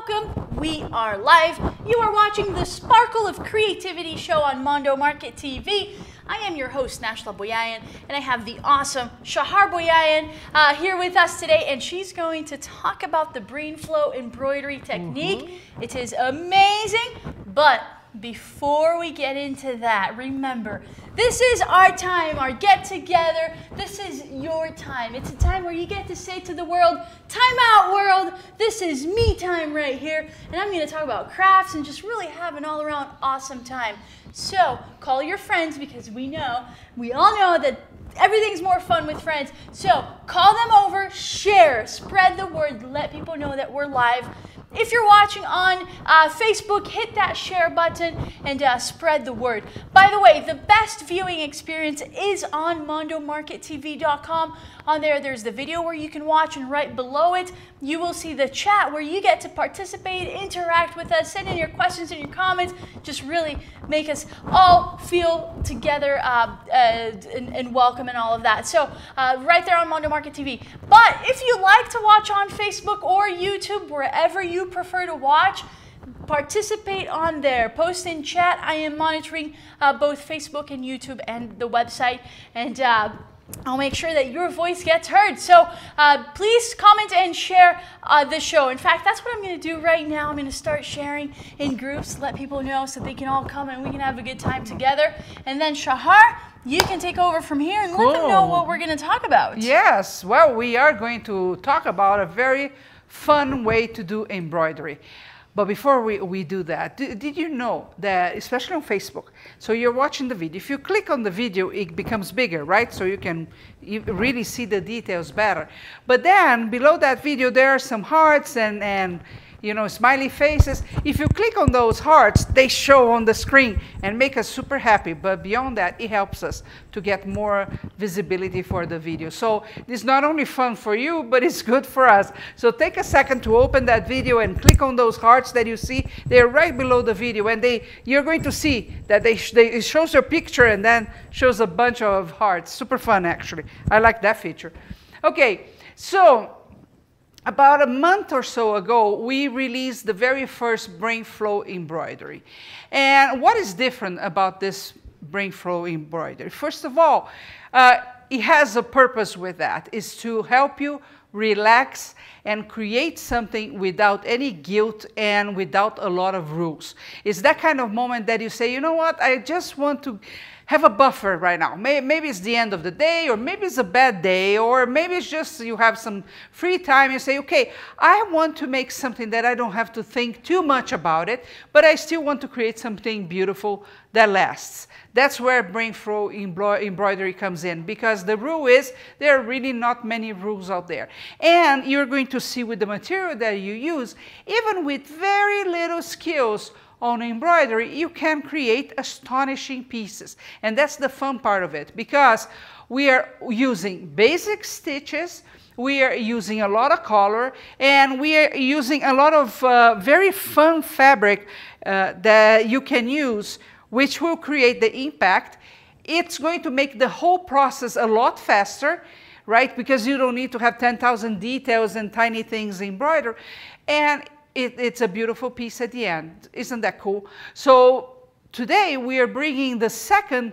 welcome. We are live. You are watching the Sparkle of Creativity show on Mondo Market TV. I am your host, Nashla Boyayan, and I have the awesome Shahar Boyayan here with us today, and she's going to talk about the Brain Flow Embroidery technique. It is amazing, but before we get into that, remember, this is our time, our get-together. This is your time. It's a time where you get to say to the world, time out, world. This is me time right here. And I'm going to talk about crafts and just really have an all-around awesome time. So call your friends, because we all know that everything's more fun with friends. So call them over, share, spread the word, let people know that we're live. If you're watching on Facebook, hit that share button and spread the word. By the way, the best viewing experience is on mondomarkettv.com. On there, there's the video where you can watch, and right below it, you will see the chat where you get to participate, interact with us, send in your questions and your comments. Just really make us all feel together and welcome and all of that. So right there on Mondo Market TV. But if you like to watch on Facebook or YouTube, wherever you prefer to watch, participate on there. Post in chat. I am monitoring both Facebook and YouTube and the website, and I'll make sure that your voice gets heard. So please comment and share the show. In fact, that's what I'm going to do right now. I'm going to start sharing in groups, let people know so they can all come and we can have a good time together. And then Shahar, you can take over from here and let them know what we're going to talk about. Yes, well, we are going to talk about a very fun way to do embroidery. But before we do that, did you know that, especially on Facebook, so you're watching the video, if you click on the video, it becomes bigger, right? So you can really see the details better. But then below that video, there are some hearts and you know, smiley faces. If you click on those hearts, they show on the screen and make us super happy. But beyond that, it helps us to get more visibility for the video. So it's not only fun for you, but it's good for us. So take a second to open that video and click on those hearts that you see. They're right below the video, and you're going to see that it shows your picture and then shows a bunch of hearts. Super fun, actually. I like that feature. Okay, so about a month or so ago, we released the very first Brain Flow Embroidery. And what is different about this Brain Flow Embroidery? First of all, it has a purpose with that, is to help you relax and create something without any guilt and without a lot of rules. It's that kind of moment that you say, you know what, I just want to have a buffer right now. Maybe it's the end of the day, or maybe it's a bad day, or maybe it's just you have some free time. You say, okay, I want to make something that I don't have to think too much about it, but I still want to create something beautiful that lasts. That's where Brain Flow Embroidery comes in, because the rule is there are really not many rules out there. And you're going to see with the material that you use, even with very little skills on embroidery, you can create astonishing pieces. And that's the fun part of it, because we are using basic stitches, we are using a lot of color, and we are using a lot of very fun fabric that you can use, which will create the impact. It's going to make the whole process a lot faster, right? Because you don't need to have 10,000 details and tiny things embroidered. And it's a beautiful piece at the end. Isn't that cool? So today we are bringing the second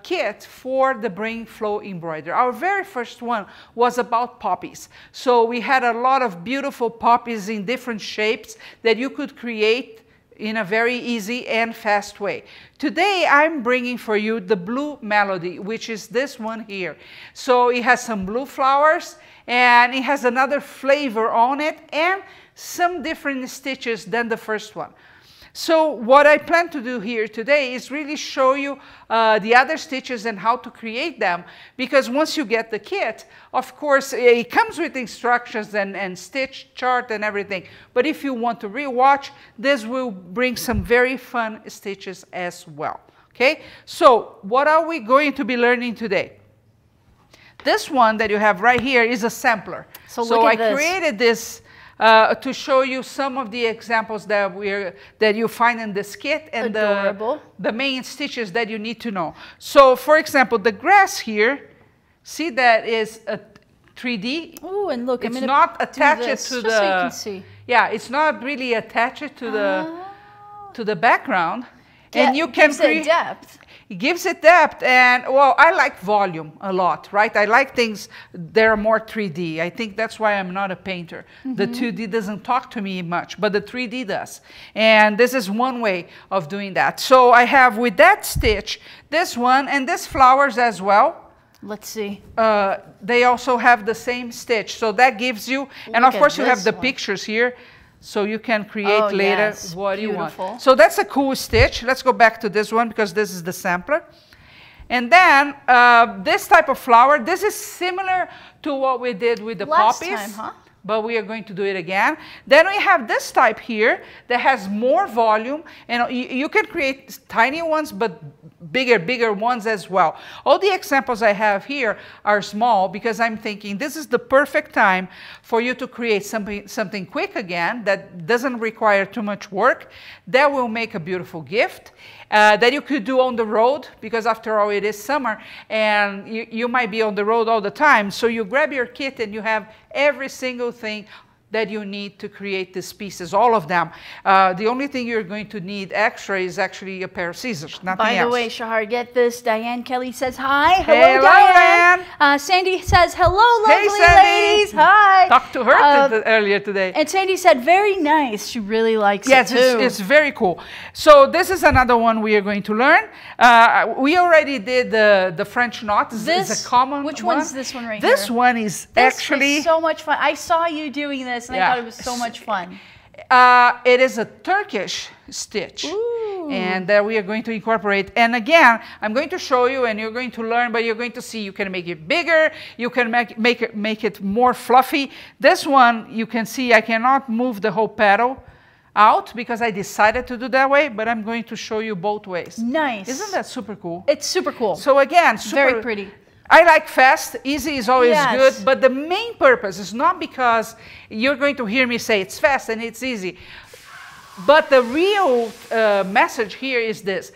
kit for the Brain Flow Embroidery. Our very first one was about poppies. So we had a lot of beautiful poppies in different shapes that you could create in a very easy and fast way. Today I'm bringing for you the Blue Melody, which is this one here. So it has some blue flowers, and it has another flavor on it, and some different stitches than the first one. So what I plan to do here today is really show you the other stitches and how to create them, because once you get the kit, of course, it comes with instructions and stitch chart and everything. But if you want to rewatch, this will bring some very fun stitches as well. Okay, so what are we going to be learning today? This one that you have right here is a sampler. So I created this to show you some of the examples that you find in this kit, and the main stitches that you need to know. So for example, the grass here, see that is a 3D. Ooh, and look, It's not attached to the. Just so you can see. Yeah, it's not really attached to the background, Yeah, and you can create depth. It gives it depth, and well, I like volume a lot, right? I like things that are more 3D. I think that's why I'm not a painter. The 2D doesn't talk to me much, but the 3D does. And this is one way of doing that. So I have with that stitch, this one, and this flowers as well. Let's see. They also have the same stitch. So that gives you, and of course you have the pictures here. So you can create later what you want. So that's a cool stitch. Let's go back to this one because this is the sampler. And then this type of flower, this is similar to what we did with the poppies. Last time, huh? But we are going to do it again. Then we have this type here that has more volume, and you can create tiny ones, but bigger ones as well. All the examples I have here are small because I'm thinking this is the perfect time for you to create something quick again that doesn't require too much work, that will make a beautiful gift. That you could do on the road, because after all it is summer and you might be on the road all the time. So you grab your kit and you have every single thing that you need to create these pieces, all of them. The only thing you're going to need extra is actually a pair of scissors, nothing else. By the way, Shahar, get this. Diane Kelly says hi. Hello, Diane. Sandy says hello, lovely hey, Sandy. ladies. Hi. Talked to her earlier today. And Sandy said very nice. She really likes it too. Yes, it's very cool. So this is another one we are going to learn. We already did the French knot. This is a common one. Which one's this one right here? This one is actually... was so much fun. I saw you doing this and I thought it was so much fun. It is a Turkish stitch. Ooh. And that we are going to incorporate. And again, I'm going to show you and you're going to learn, but you're going to see you can make it bigger, you can make it more fluffy. This one, you can see I cannot move the whole petal out because I decided to do that way, but I'm going to show you both ways. Nice. Isn't that super cool? It's super cool. So again, very pretty. I like fast, easy is always good, but the main purpose is not because you're going to hear me say it's fast and it's easy, but the real message here is this.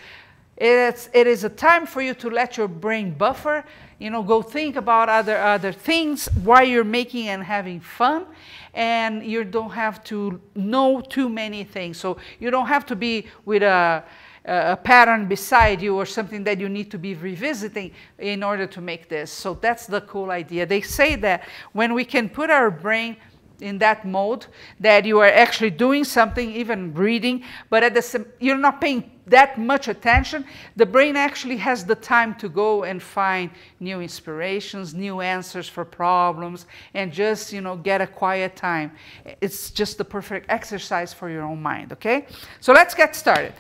It is a time for you to let your brain buffer, you know, go think about other things while you're making and having fun, and you don't have to know too many things. So you don't have to be with a pattern beside you or something that you need to be revisiting in order to make this. So that's the cool idea. They say that when we can put our brain in that mode, that you are actually doing something, even reading, but at the same, you're not paying that much attention, the brain actually has the time to go and find new inspirations, new answers for problems, and just, you know, get a quiet time. It's just the perfect exercise for your own mind, okay? So let's get started.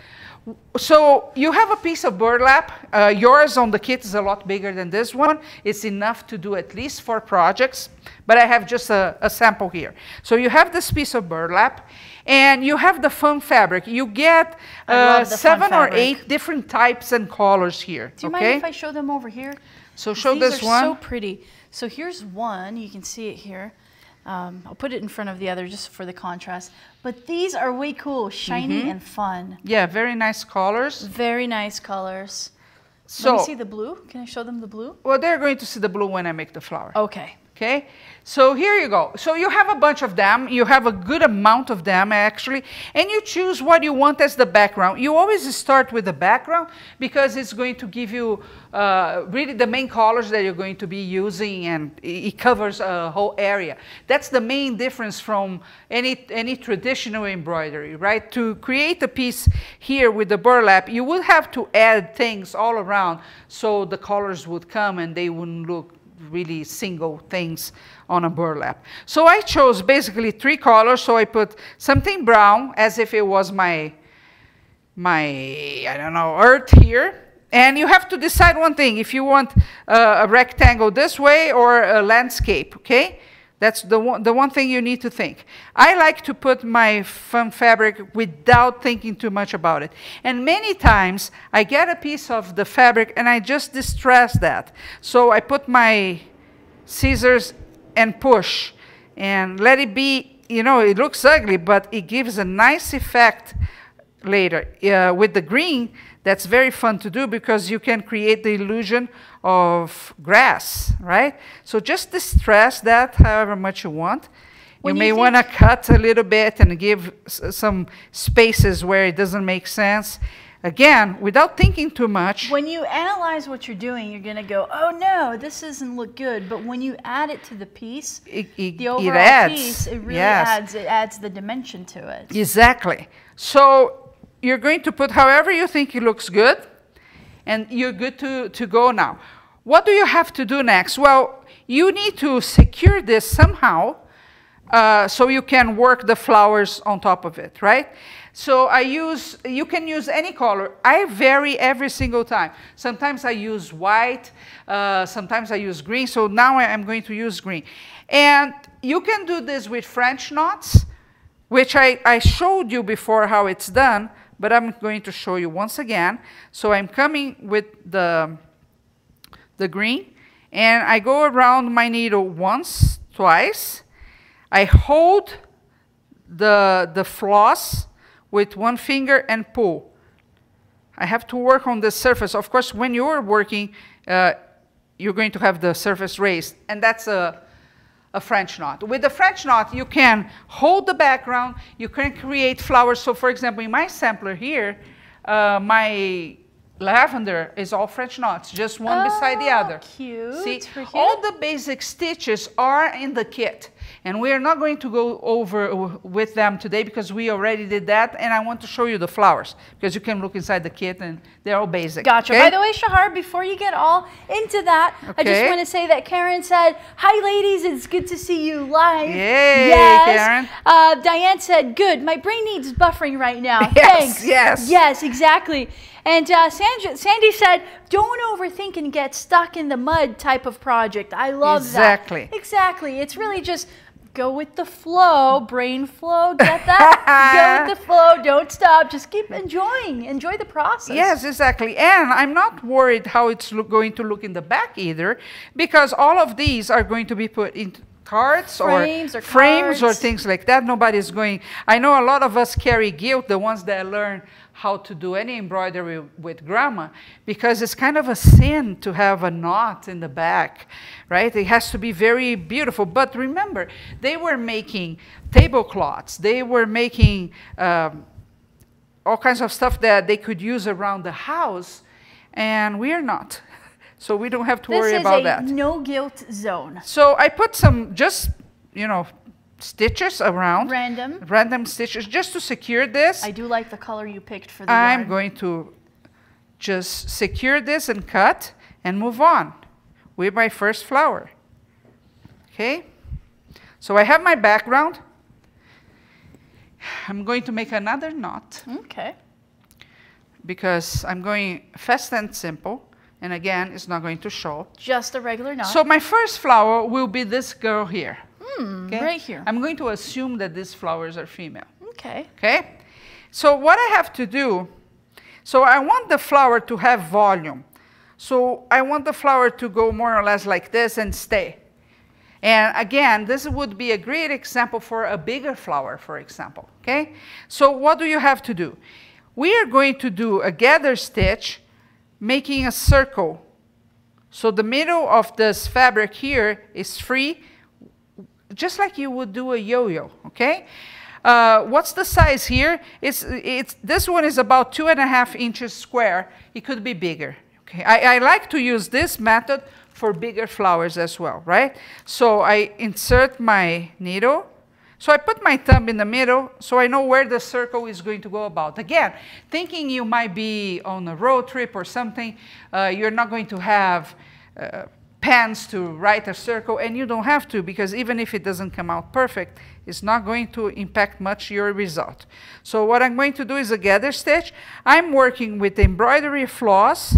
So you have a piece of burlap. Yours on the kit is a lot bigger than this one. It's enough to do at least 4 projects, but I have just a sample here. So you have this piece of burlap, and you have the fun fabric. You get 7 or 8 different types and colors here. Do you mind if I show them over here? So show this one. These are so pretty. So here's one. You can see it here. I'll put it in front of the other just for the contrast. But these are way cool, shiny and fun. Yeah, very nice colors. Very nice colors. So, let me see the blue. Can I show them the blue? Well, they're going to see the blue when I make the flower. Okay. Okay, so here you go. So you have a bunch of them. You have a good amount of them, actually. And you choose what you want as the background. You always start with the background because it's going to give you really the main colors that you're going to be using, and it covers a whole area. That's the main difference from any traditional embroidery, right? To create a piece here with the burlap, you would have to add things all around so the colors would come and they wouldn't look really single things on a burlap. So I chose basically 3 colors. So I put something brown as if it was my I don't know, earth here. And you have to decide one thing, if you want a rectangle this way or a landscape, okay? That's the one thing you need to think. I like to put my fun fabric without thinking too much about it. And many times I get a piece of the fabric and I just distress that. So I put my scissors and push and let it be, you know, it looks ugly, but it gives a nice effect later. With the green, that's very fun to do because you can create the illusion of grass, right? So just distress that however much you want. You may want to cut a little bit and give some spaces where it doesn't make sense. Again, without thinking too much. When you analyze what you're doing, you're going to go, oh no, this doesn't look good. But when you add it to the piece, the overall piece, it really adds the dimension to it. Exactly. So you're going to put however you think it looks good, and you're good to go now. What do you have to do next? Well, you need to secure this somehow so you can work the flowers on top of it, right? So you can use any color. I vary every single time. Sometimes I use white, sometimes I use green. So now I'm going to use green. And you can do this with French knots, which I showed you before how it's done, but I'm going to show you once again. So I'm coming with the green, and I go around my needle once, twice. I hold the floss with one finger and pull. I have to work on the surface. Of course, when you're working, you're going to have the surface raised, and that's a French knot. With the French knot, you can hold the background, you can create flowers. So for example, in my sampler here, my lavender is all French knots, just one beside the other. Cute. See, all the basic stitches are in the kit. And we are not going to go over with them today because we already did that. And I want to show you the flowers because you can look inside the kit and they're all basic. Gotcha. Okay? By the way, Shahar, before you get all into that, I just want to say that Karen said, hi, ladies. It's good to see you live. Yay, yes. Karen. Diane said, good. My brain needs buffering right now. Yes, thanks. yes. Yes, exactly. And Sandy said, don't overthink and get stuck in the mud type of project. I love that. Exactly. It's really just go with the flow, brain flow, get that? Go with the flow, don't stop, just keep enjoying. Enjoy the process. Yes, exactly. And I'm not worried how it's going to look in the back either, because all of these are going to be put into cards frames or things like that. Nobody's going. I know a lot of us carry guilt, the ones that learn how to do any embroidery with grandma, because it's kind of a sin to have a knot in the back, right? It has to be very beautiful. But remember, they were making tablecloths. They were making all kinds of stuff that they could use around the house, and we are not. So we don't have to worry about that. This is a no guilt zone. So I put some just, stitches around. Random stitches just to secure this. I do like the color you picked for the I'm yarn. going to just secure this and cut and move on with my first flower. Okay? So I have my background. I'm going to make another knot. Okay. Because I'm going fast and simple. And again, it's not going to show. Just a regular knot. So my first flower will be this girl here. Okay? Right here. I'm going to assume that these flowers are female. Okay. Okay? So what I have to do, so I want the flower to have volume. So I want the flower to go more or less like this and stay. And again, this would be a great example for a bigger flower, for example. Okay? So what do you have to do? We are going to do a gather stitch, making a circle. So the middle of this fabric here is free, just like you would do a yo-yo, okay? What's the size here? This one is about 2.5 inches square. It could be bigger, okay? I like to use this method for bigger flowers as well, right? So I insert my needle. So I put my thumb in the middle so I know where the circle is going to go about. Again, thinking you might be on a road trip or something, you're not going to have pens to write a circle, and you don't have to, because even if it doesn't come out perfect, it's not going to impact much your result. So what I'm going to do is a gather stitch. I'm working with embroidery floss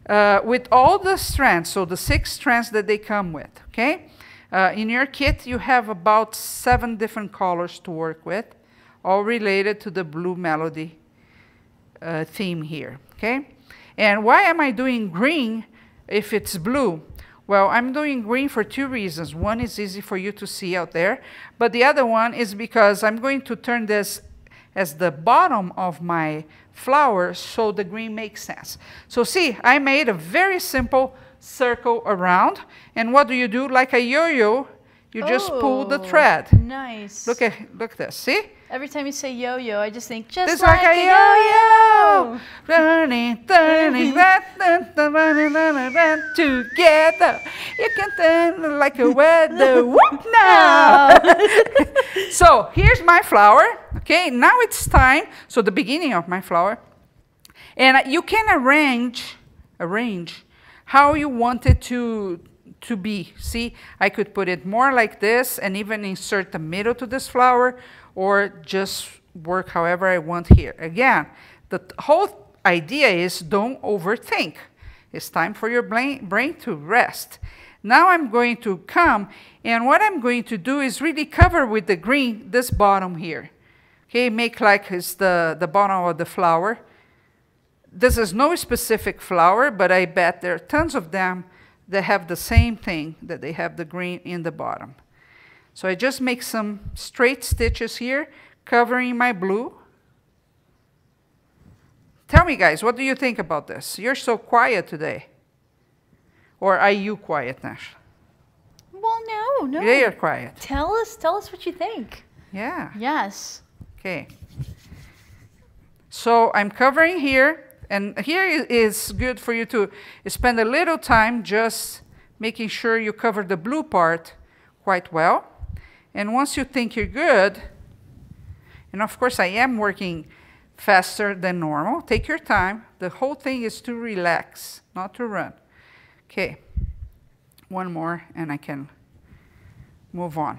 with all the strands, so the 6 strands that they come with, okay? In your kit, you have about 7 different colors to work with, all related to the Blue Melody theme here, okay? And why am I doing green if it's blue? Well, I'm doing green for 2 reasons. One is easy for you to see out there, but the other one is because I'm going to turn this as the bottom of my flower so the green makes sense. So see, I made a very simple circle around. And what do you do? Like a yo-yo, you just pull the thread. Nice. Look at this, see? Every time you say yo-yo, I just think just It's like, like a yo-yo. Turning, turning, together. You can turn like a weather. Whoop now. So here's my flower. Okay, now it's time. So the beginning of my flower. And you can arrange how you want it to be. See, I could put it more like this and even insert the middle to this flower, or just work however I want here. Again, the whole idea is don't overthink. It's time for your brain to rest. Now I'm going to come, and what I'm going to do is really cover with the green this bottom here. Okay, make like it's the bottom of the flower. This is no specific flower, but I bet there are tons of them that have the same thing, that they have the green in the bottom. So I just make some straight stitches here, covering my blue. Tell me, guys, what do you think about this? You're so quiet today. Or are you quiet, Nash? Well, no. Yeah, you're quiet. Tell us what you think. Yeah. Yes. Okay. So I'm covering here, and here is good for you to spend a little time just making sure you cover the blue part quite well. And once you think you're good, and of course I am working faster than normal, take your time. The whole thing is to relax, not to run. Okay, one more and I can move on.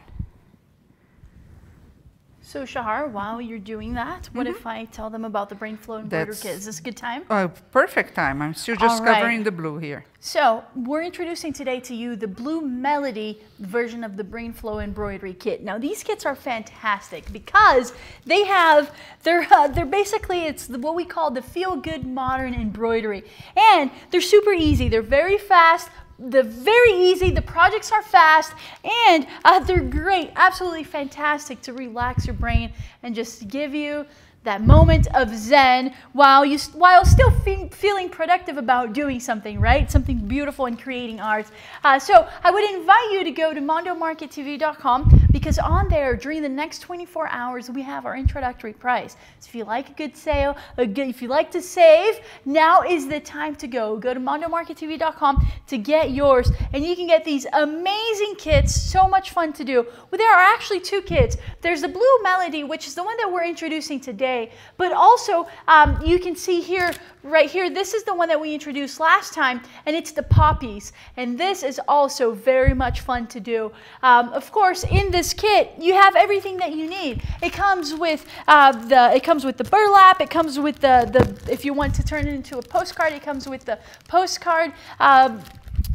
So Shahar, while you're doing that, what if I tell them about the Brain Flow Embroidery Kit? Is this a good time? Perfect time. I'm still just covering the blue here. So we're introducing today to you the Blue Melody version of the Brain Flow Embroidery Kit. Now these kits are fantastic because they have, they're basically, it's what we call the feel-good modern embroidery. And they're super easy. They're very fast. They're very easy, the projects are fast, and they're great, absolutely fantastic to relax your brain and just give you that moment of zen while still feeling productive about doing something, right? Something beautiful and creating art. So I would invite you to go to mondomarkettv.com because on there, during the next 24 hours, we have our introductory price. So if you like a good sale, if you like to save, now is the time to go. Go to mondomarkettv.com to get yours, and you can get these amazing kits, so much fun to do. Well, there are actually two kits. There's the Blue Melody, which is the one that we're introducing today. But also, you can see here, right here, this is the one that we introduced last time, and it's the poppies. And this is also very much fun to do. Of course, in this kit, you have everything that you need. It comes with the burlap. It comes with the if you want to turn it into a postcard, it comes with the postcard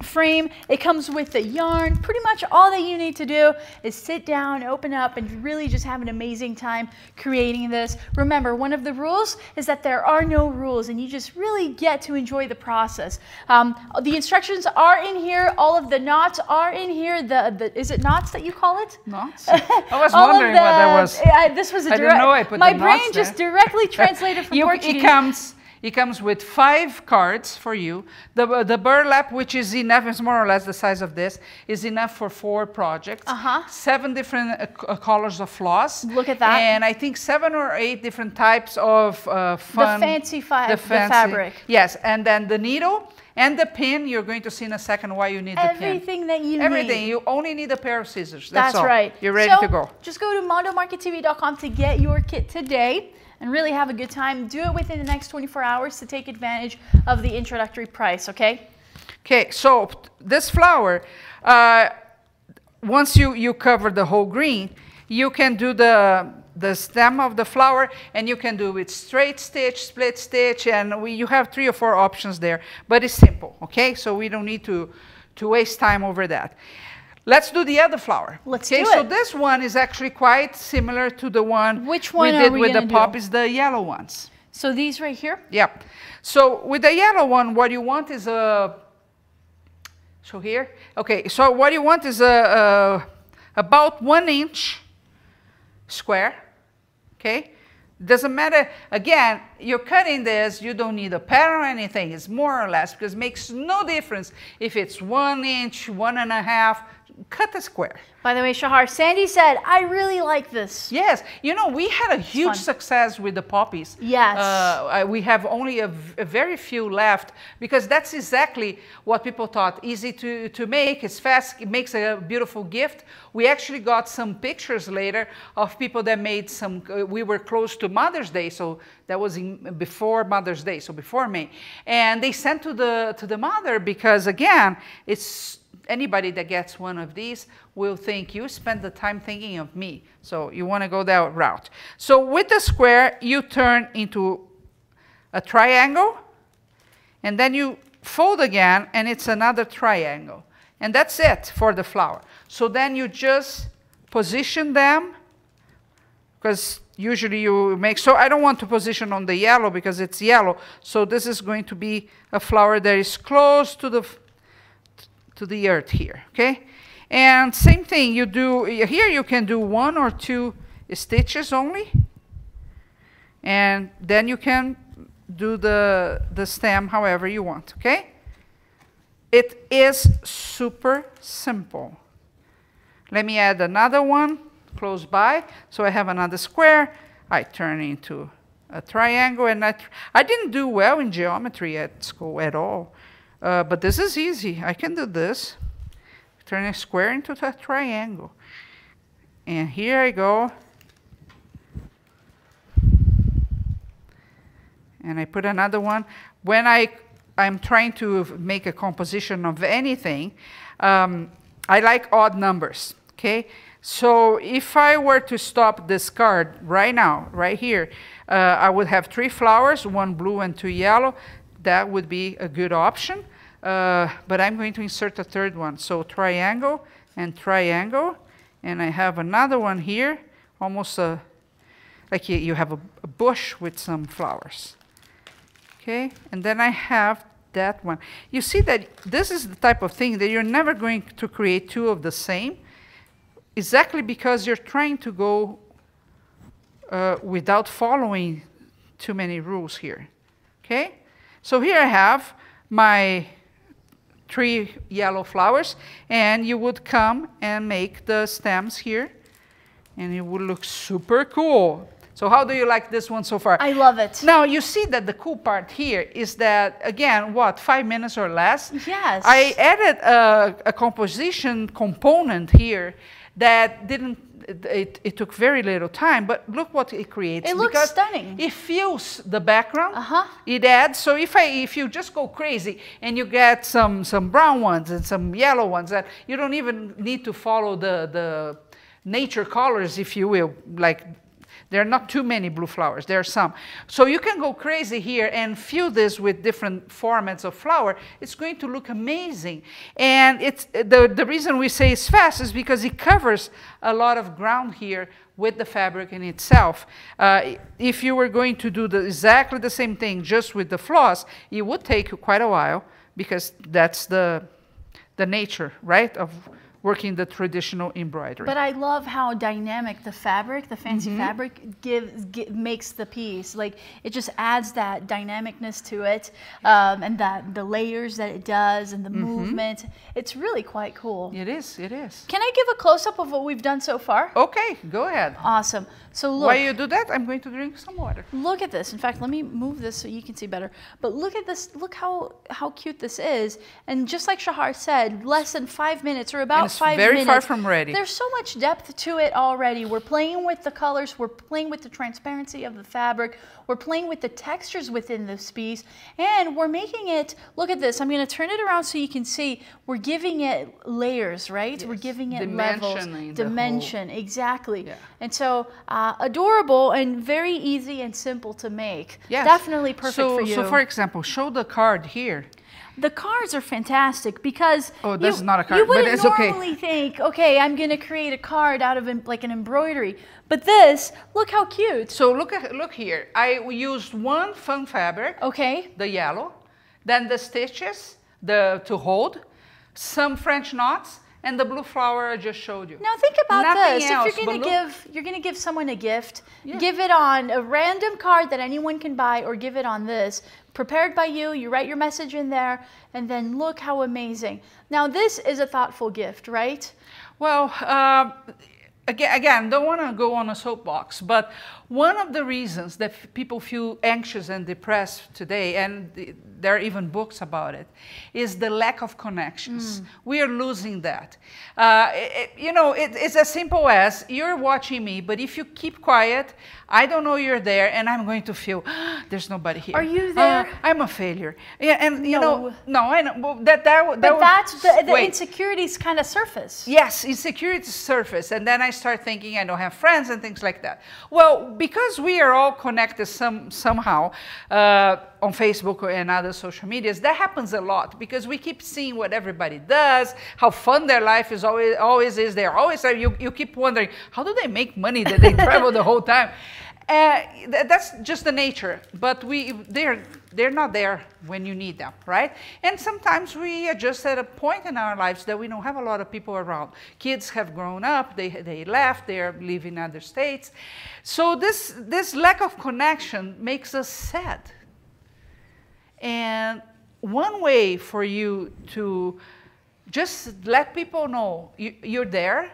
frame. It comes with the yarn. Pretty much all that you need to do is sit down, open up, and really just have an amazing time creating this. Remember, one of the rules is that there are no rules, and you just really get to enjoy the process. The instructions are in here. All of the knots are in here. Is it knots that you call it? Knots? I was wondering what that was. This was a I didn't know I put my the brain knots just there. directly translated from Portuguese. It comes with 5 cards for you. The burlap, which is enough, is more or less the size of this, is enough for 4 projects. 7 different colors of floss. Look at that. And I think 7 or 8 different types of fun. The fancy fabric. Yes, and then the needle and the pin. You're going to see in a second why you need the pin. Everything that you need. Everything. You only need a pair of scissors. That's all. Right. You're ready to go. Just go to mondomarkettv.com to get your kit today and really have a good time. Do it within the next 24 hours to take advantage of the introductory price, okay? Okay, so this flower, once you cover the whole green, you can do the stem of the flower, and you can do with straight stitch, split stitch, and you have 3 or 4 options there, but it's simple, okay? So we don't need to waste time over that. Let's do the other flower. Let's do it. So this one is actually quite similar to the one we did with the poppies, the yellow ones. So these right here? Yep. So with the yellow one, what you want is a... So here? Okay, so what you want is about 1 inch square, okay? Doesn't matter. Again, you're cutting this, you don't need a pattern or anything. It's more or less, because it makes no difference if it's 1 inch, 1.5. Cut the square. By the way, Shahar, Sandy said, I really like this. Yes. You know, we had a huge success with the poppies. Yes. We have only a very few left, because that's exactly what people thought. Easy to make, it's fast, it makes a beautiful gift. We actually got some pictures later of people that made some, we were close to Mother's Day, so that was before Mother's Day, so before May. And they sent to the mother, because again, it's, anybody that gets one of these will think you spend the time thinking of me. So you want to go that route. So with the square, you turn into a triangle, and then you fold again, and it's another triangle. And that's it for the flower. So then you just position them, because usually you make, so I don't want to position on the yellow because it's yellow. So this is going to be a flower that is close to the earth here, okay? And same thing you do, here you can do 1 or 2 stitches only. And then you can do the stem however you want, okay? It is super simple. Let me add another one close by. So I have another square. I turn into a triangle, and I didn't do well in geometry at school at all. But this is easy. I can do this. Turn a square into a triangle. And here I go. And I put another one. When I'm trying to make a composition of anything, I like odd numbers, okay? So if I were to stop this card right now, right here, I would have 3 flowers, 1 blue and 2 yellow. That would be a good option. But I'm going to insert a third one. So triangle and triangle. And I have another one here, almost like you have a bush with some flowers. Okay, and then I have that one. You see that this is the type of thing that you're never going to create 2 of the same, exactly because you're trying to go without following too many rules here. Okay, so here I have my 3 yellow flowers, and you would come and make the stems here, and it would look super cool. So how do you like this one so far? I love it. Now you see that the cool part here is that, again, what, 5 minutes or less? Yes. I added a composition component here that didn't, it took very little time, but look what it creates. It looks stunning. It fills the background. It adds, so if you just go crazy and you get some brown ones and some yellow ones, that you don't even need to follow the nature colors, if you will, like there are not too many blue flowers, there are some. So you can go crazy here and fill this with different formats of flower. It's going to look amazing. And it's the reason we say it's fast is because it covers a lot of ground here with the fabric in itself. If you were going to do exactly the same thing just with the floss, it would take you quite a while, because that's the nature, right, of working the traditional embroidery. But I love how dynamic the fabric, the fancy fabric, makes the piece. Like, it just adds that dynamicness to it, and the layers that it does, and the movement. It's really quite cool. It is, it is. Can I give a close-up of what we've done so far? Okay, go ahead. Awesome. So look. While you do that, I'm going to drink some water. Look at this. In fact, let me move this so you can see better. But look at this. Look how cute this is. And just like Shahar said, less than 5 minutes, or about 5 minutes. Very far from ready. There's so much depth to it already. We're playing with the colors. We're playing with the transparency of the fabric. We're playing with the textures within this piece. And we're making it, look at this. I'm going to turn it around so you can see. We're giving it layers, right? Yes. We're giving it levels. Dimension, exactly. Yeah. And so adorable and very easy and simple to make. Yes. Definitely perfect for you. So for example, show the card here. The cards are fantastic because that's not a card, but it's okay. You wouldn't normally think, okay, I'm going to create a card out of like an embroidery. But this, look how cute. So look here. I used 1 fun fabric. Okay. The yellow. Then the stitches to hold. Some French knots. and the blue flower I just showed you. Now think about Nothing this. else, If you're gonna give someone a gift, Yeah. give it on a random card that anyone can buy, or give it on this, prepared by you. You write your message in there, and then look how amazing. Now this is a thoughtful gift, right? Well, again, don't want to go on a soapbox, but one of the reasons that people feel anxious and depressed today, and there are even books about it, is the lack of connections. We are losing that. You know, it's as simple as you're watching me, but if you keep quiet, I don't know you're there, and I'm going to feel there's nobody here. Are you there? I'm a failure. Yeah, and you know, No. no, I know. Well, but That's the wait. insecurities kind of surface. Yes, insecurity surface, and then I start thinking I don't have friends and things like that. Well, because we are all connected somehow on Facebook and other social medias, that happens a lot because we keep seeing what everybody does, how fun their life is always is. They're always you keep wondering, how do they make money that they travel the whole time? That's just the nature, but they're not there when you need them, right? And sometimes we are just at a point in our lives that we don't have a lot of people around. Kids have grown up, they left, they're living in other states. So this lack of connection makes us sad. And one way for you to just let people know you're there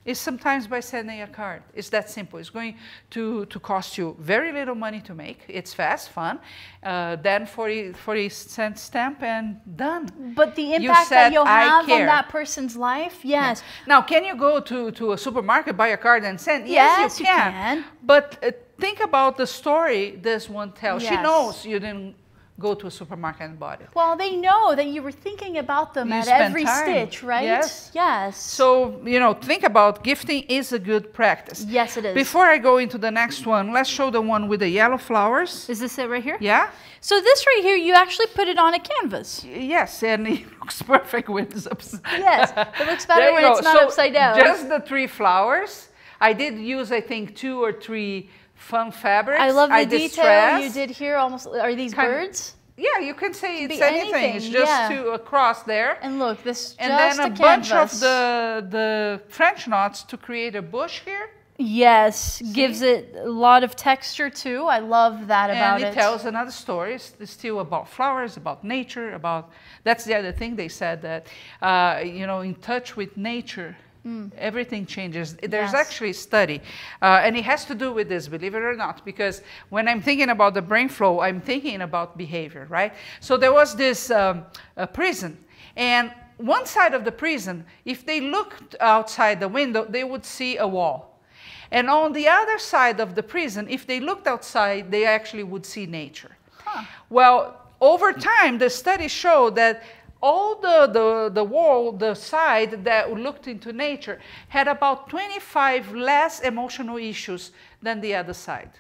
is sometimes by sending a card. It's that simple. It's going to cost you very little money to make. It's fast, fun. Then 40-cent stamp and done. But the impact that you'll have on that person's life, yes. Yeah. Now, can you go to a supermarket, buy a card and send? Yes, you can. But think about the story this one tells. Yes. She knows you didn't go to a supermarket and bought it. Well, they know that you were thinking about them at spend every time. stitch, right? Yes. Yes. So, you know, think about gifting is a good practice. Yes, it is. Before I go into the next one, let's show the one with the yellow flowers. Is this it right here? Yeah? So this right here, you actually put it on a canvas. Yes, and it looks perfect when it's upside down. Yes, it looks better when it's not upside down. Just the 3 flowers. I did use, I think, 2 or 3 fun fabrics. I love the detail you did here. Almost, are these birds? Yeah, you can say it's be anything. anything, It's just to a cross there. And look, this and just then a bunch canvas. of the French knots to create a bush here. Yes, gives it a lot of texture too. I love that about it. And it tells another story. It's still about flowers, about nature, about... That's the other thing they said, that, you know, in touch with nature, everything changes. There's actually a study, and it has to do with this, believe it or not, because when I'm thinking about the brain flow, I'm thinking about behavior, right? So there was this prison, and one side of the prison, if they looked outside the window, they would see a wall. And on the other side of the prison, if they looked outside, they actually would see nature. Huh. Well, over time, the study showed that all the wall, the side that looked into nature, had about 25 less emotional issues than the other side.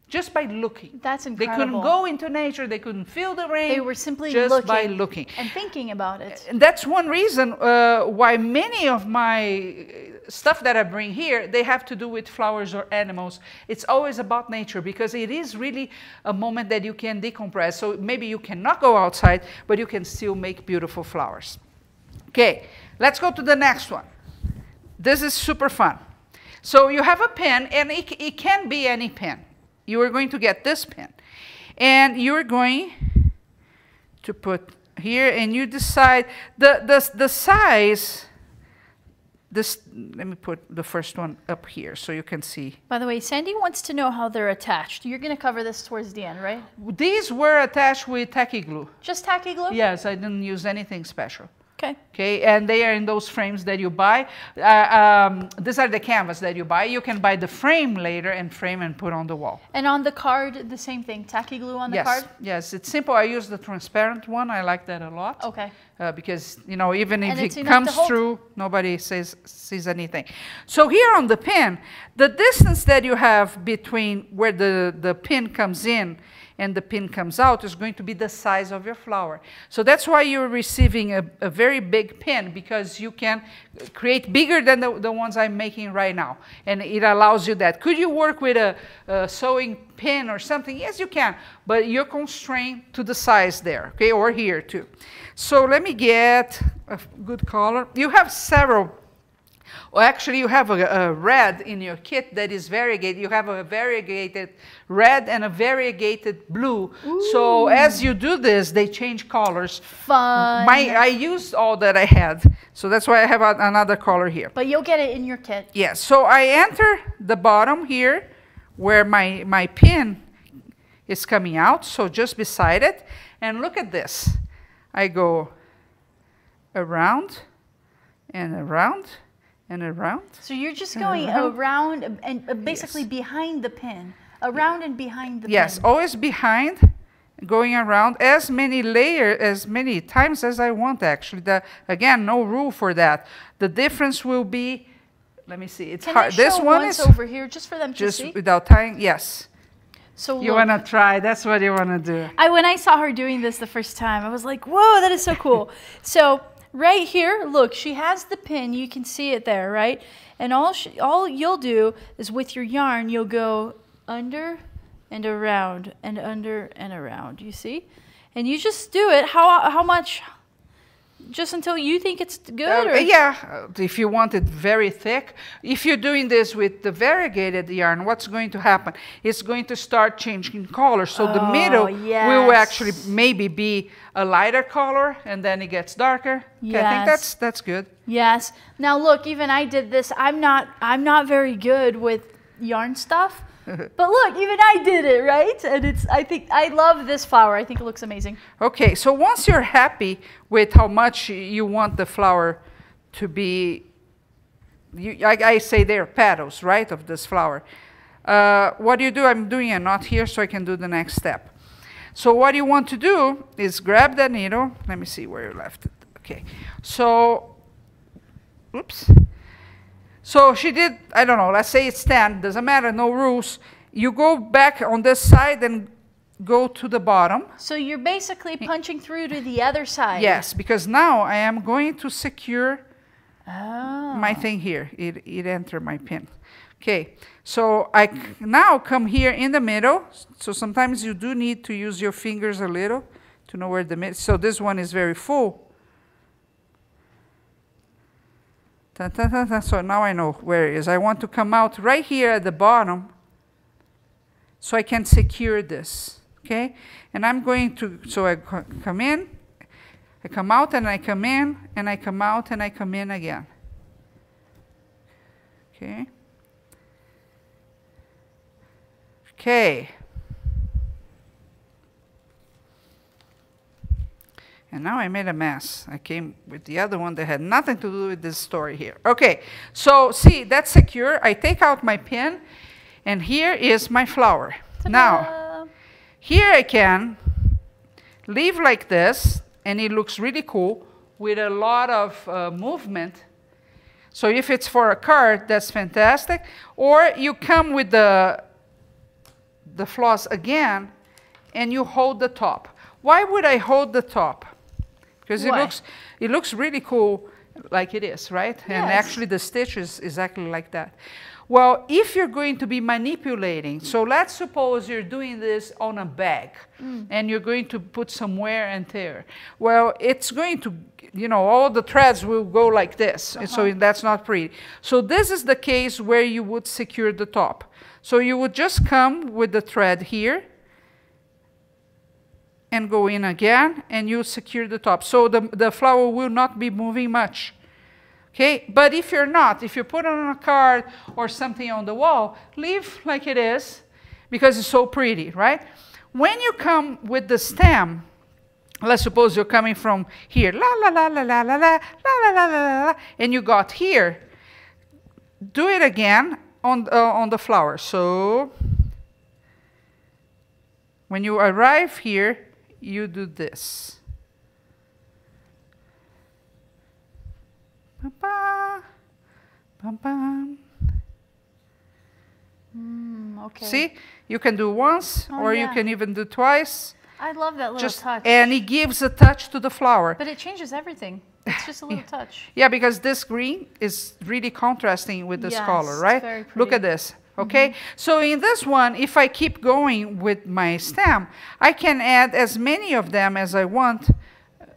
Just by looking. That's incredible. They couldn't go into nature, they couldn't feel the rain. They were simply just looking by looking. And thinking about it. And that's one reason why many of my stuff that I bring here, they have to do with flowers or animals. It's always about nature because it is really a moment that you can decompress. So maybe you cannot go outside, but you can still make beautiful flowers. Okay, let's go to the next one. This is super fun. So you have a pen, and it can be any pen. You are going to get this pen, and you're going to put here, and you decide the size. Let me put the first one up here so you can see. By the way, Sandy wants to know how they're attached. You're going to cover this towards the end, right? These were attached with tacky glue. Just tacky glue? Yes, I didn't use anything special. Okay. Okay, and they are in those frames that you buy. These are the canvas that you buy. You can buy the frame later and frame and put on the wall. And on the card, the same thing, tacky glue on the card? Yes, it's simple. I use the transparent one. I like that a lot. Okay. Because, you know, even if it's it enough comes to hold. through, nobody sees anything. So here on the pin, the distance that you have between where the pin comes in and the pin comes out is going to be the size of your flower. So that's why you're receiving a very big pin, because you can create bigger than the ones I'm making right now. And it allows you that. Could you work with a sewing pin or something? Yes, you can, but you're constrained to the size there, okay, or here too. So let me get a good color. You have several. Well, actually, you have a red in your kit that is variegated. You have a variegated red and a variegated blue. Ooh. So as you do this, they change colors. Fun. I used all that I had, so that's why I have another color here. But you'll get it in your kit. Yes. So I enter the bottom here, where my pin is coming out. So just beside it, and look at this. I go around and around. And around. So you're just going around and basically behind the pin. Around and behind the pin. Yes, always behind, going around as many layers, as many times as I want actually. Again, no rule for that. The difference will be, let me see, it's hard. This one is over here just for them to see. Just without tying, yes. So you want to try, that's what you want to do. When I saw her doing this the first time, I was like, whoa, that is so cool. So right here, look, she has the pin. You can see it there, right? And all you'll do is with your yarn, you'll go under and around and under and around. You see? And you just do it. How much? Just until you think it's good? Yeah, if you want it very thick. If you're doing this with the variegated yarn, what's going to happen? It's going to start changing color. So the middle will actually maybe be a lighter color, and then it gets darker. Yes. I think that's good. Yes. Now look, even I did this. I'm not very good with yarn stuff. But look, even I did it, right? And I think I love this flower. I think it looks amazing. Okay, so once you're happy with how much you want the flower to be, I say they're petals, right, of this flower. What do you do? I'm doing a knot here so I can do the next step. So what you want to do is grab that needle. Let me see where you left it. Okay, so, oops. So she did, I don't know, let's say it's 10, doesn't matter, no rules. You go back on this side and go to the bottom. So you're basically punching through to the other side. Yes, because now I am going to secure my thing here. It entered my pin. Okay, so I now come here in the middle. So sometimes you do need to use your fingers a little to know where the middle. So this one is very full. So now I know where it is. I want to come out right here at the bottom so I can secure this, okay? And I'm going to, so I come in, I come out, and I come in, and I come out, and I come in again. Okay? Okay. And now I made a mess. I came with the other one that had nothing to do with this story here. Okay, so see, that's secure. I take out my pin, and here is my flower. Now, here I can leave like this, and it looks really cool with a lot of movement. So if it's for a card, that's fantastic. Or you come with the floss again, and you hold the top. Why would I hold the top? Because it looks really cool like it is, right? Yes. And actually the stitch is exactly like that. Well, if you're going to be manipulating, so let's suppose you're doing this on a bag and you're going to put some wear and tear. Well, it's going to, you know, all the threads will go like this. So that's not pretty. So this is the case where you would secure the top. So you would just come with the thread here and go in again, and you secure the top. So the flower will not be moving much. Okay, but if you're not, if you put it on a card or something on the wall, leave like it is, because it's so pretty, right? When you come with the stem, let's suppose you're coming from here, la la la la la la la la la la la, and you got here, do it again on the flower. So when you arrive here, you do this. Okay. See, you can do once, or you can even do twice. I love that little touch. And it gives a touch to the flower. But it changes everything. It's just a little touch. Yeah, because this green is really contrasting with this color, right? It's very pretty. Look at this. Okay, so in this one, if I keep going with my stem, I can add as many of them as I want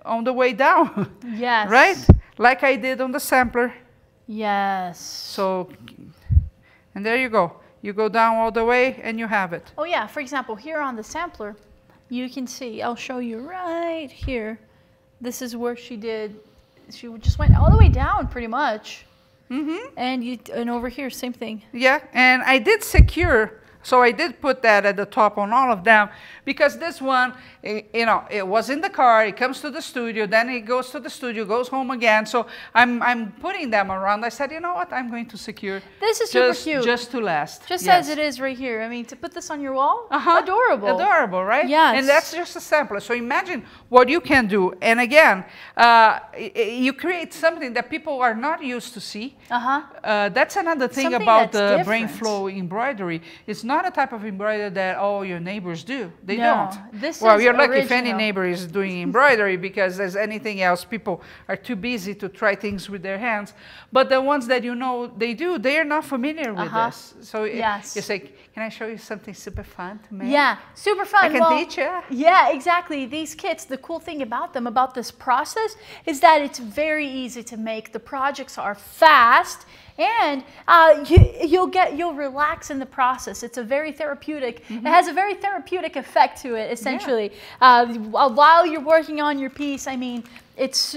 on the way down. Yes. Right? Like I did on the sampler. Yes. So, and there you go. You go down all the way and you have it. Oh yeah, for example, here on the sampler, you can see, I'll show you right here. This is where she just went all the way down pretty much. Mm-hmm. And over here, same thing. Yeah, and I did secure, so I did put that at the top on all of them, because this one, you know, it was in the car, it comes to the studio, then it goes to the studio, goes home again. So I'm putting them around. I said, you know what, I'm going to secure. This is super cute. Just to last. Just as it is right here. I mean, to put this on your wall, adorable. Adorable, right? Yes. And that's just a sampler. So imagine what you can do. And again, you create something that people are not used to see. That's another thing Something about that's the Brain different. Flow embroidery. It's not a type of embroidery that all your neighbors do. They No, don't. this Well, is you're lucky if any original. neighbor is doing embroidery, because as anything else, people are too busy to try things with their hands. But the ones that you know they do, they are not familiar with this. So Yes. you say, can I show you something super fun to make? Yeah, super fun. I can teach you. Yeah, exactly. These kits, the cool thing about them, about this process, is that it's very easy to make. The projects are fast, and you'll relax in the process. It's a very therapeutic. It has a very therapeutic effect to it, essentially. While you're working on your piece, I mean, it's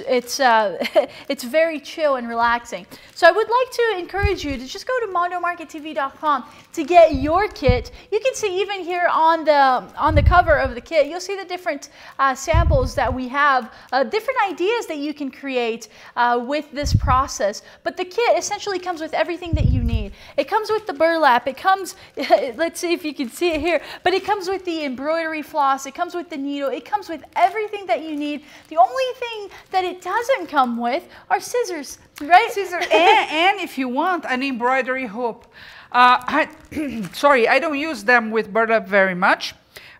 very chill and relaxing. So I would like to encourage you to just go to mondomarkettv.com to get your kit. You can see even here on the cover of the kit, you'll see the different samples that we have, different ideas that you can create with this process. But the kit essentially comes with everything that you need. It comes with the burlap. It comes, let's see if you can see it here, but it comes with the embroidery floss. It comes with the needle. It comes with everything that you need. The only thing that it doesn't come with are scissors, right? Scissors, and if you want an embroidery hoop. Sorry, I don't use them with burlap very much,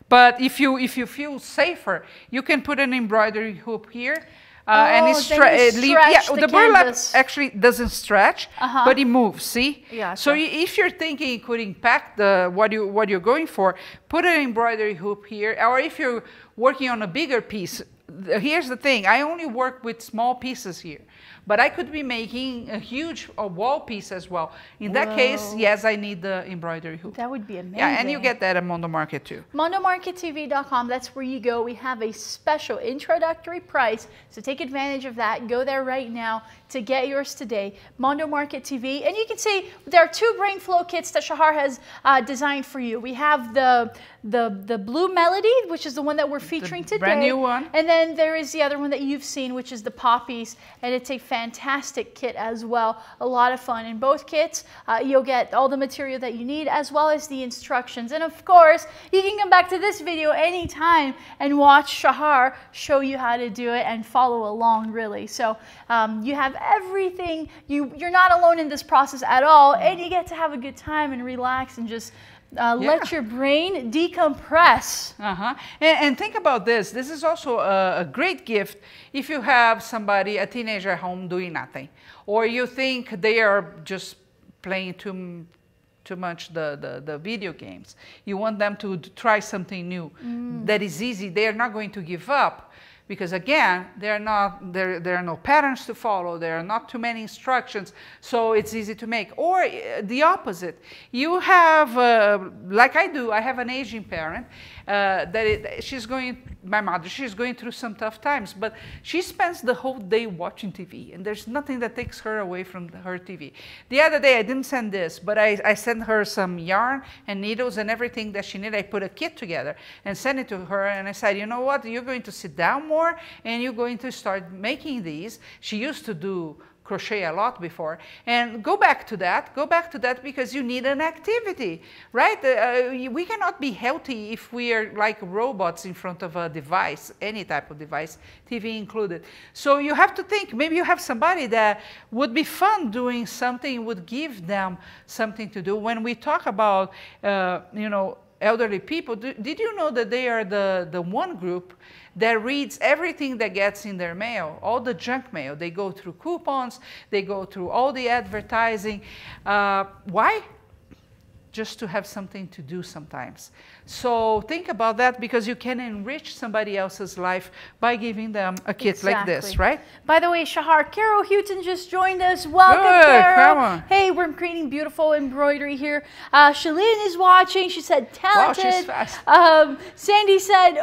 but if you feel safer, you can put an embroidery hoop here. And the burlap actually doesn't stretch, but it moves. See? Yeah. So if you're thinking it could impact what you're going for, put an embroidery hoop here. Or if you're working on a bigger piece, here's the thing: I only work with small pieces here, but I could be making a huge wall piece as well. In that case, yes, I need the embroidery hoop. That would be amazing. Yeah, and you get that at Mondo Market too. MondoMarketTV.com, that's where you go. We have a special introductory price, so take advantage of that. Go there right now to get yours today. Mondo Market TV, and you can see there are 2 Brain Flow kits that Shahar has designed for you. We have the Blue Melody, which is the one that we're featuring today. Brand new one. And then there is the other one that you've seen, which is the Poppies, and it's a fantastic kit as well. A lot of fun. In both kits, you'll get all the material that you need, as well as the instructions. And of course, you can come back to this video anytime and watch Shahar show you how to do it and follow along, really. So you have everything. You're not alone in this process at all, and you get to have a good time and relax and just let your brain decompress. And think about this. This is also a great gift if you have somebody, a teenager at home doing nothing, or you think they are just playing too much the video games. You want them to try something new that is easy. They are not going to give up. Because again, there are no patterns to follow, there are not too many instructions, so it's easy to make. Or the opposite, you have, like I do, I have an aging parent my mother, she's going through some tough times, but she spends the whole day watching TV, and there's nothing that takes her away from her TV. The other day, I didn't send this, but I sent her some yarn and needles and everything that she needed. I put a kit together and sent it to her, and I said, you know what, you're going to sit down more, and you're going to start making these. She used to do crochet a lot before, and go back to that because you need an activity, right? We cannot be healthy if we are like robots in front of a device, any type of device, TV included. So you have to think, maybe you have somebody that would be fun doing something, would give them something to do. When we talk about you know, elderly people, did you know that they are the one group that reads everything that gets in their mail, all the junk mail? They go through coupons, they go through all the advertising. Why? just to have something to do sometimes. So think about that, because you can enrich somebody else's life by giving them a kit like this, right? By the way, Shahar, Carol Houghton just joined us. Welcome, Good, Carol. come on. Hey, we're creating beautiful embroidery here. Shalyn is watching. She said talented. Wow, she's fast. Sandy said,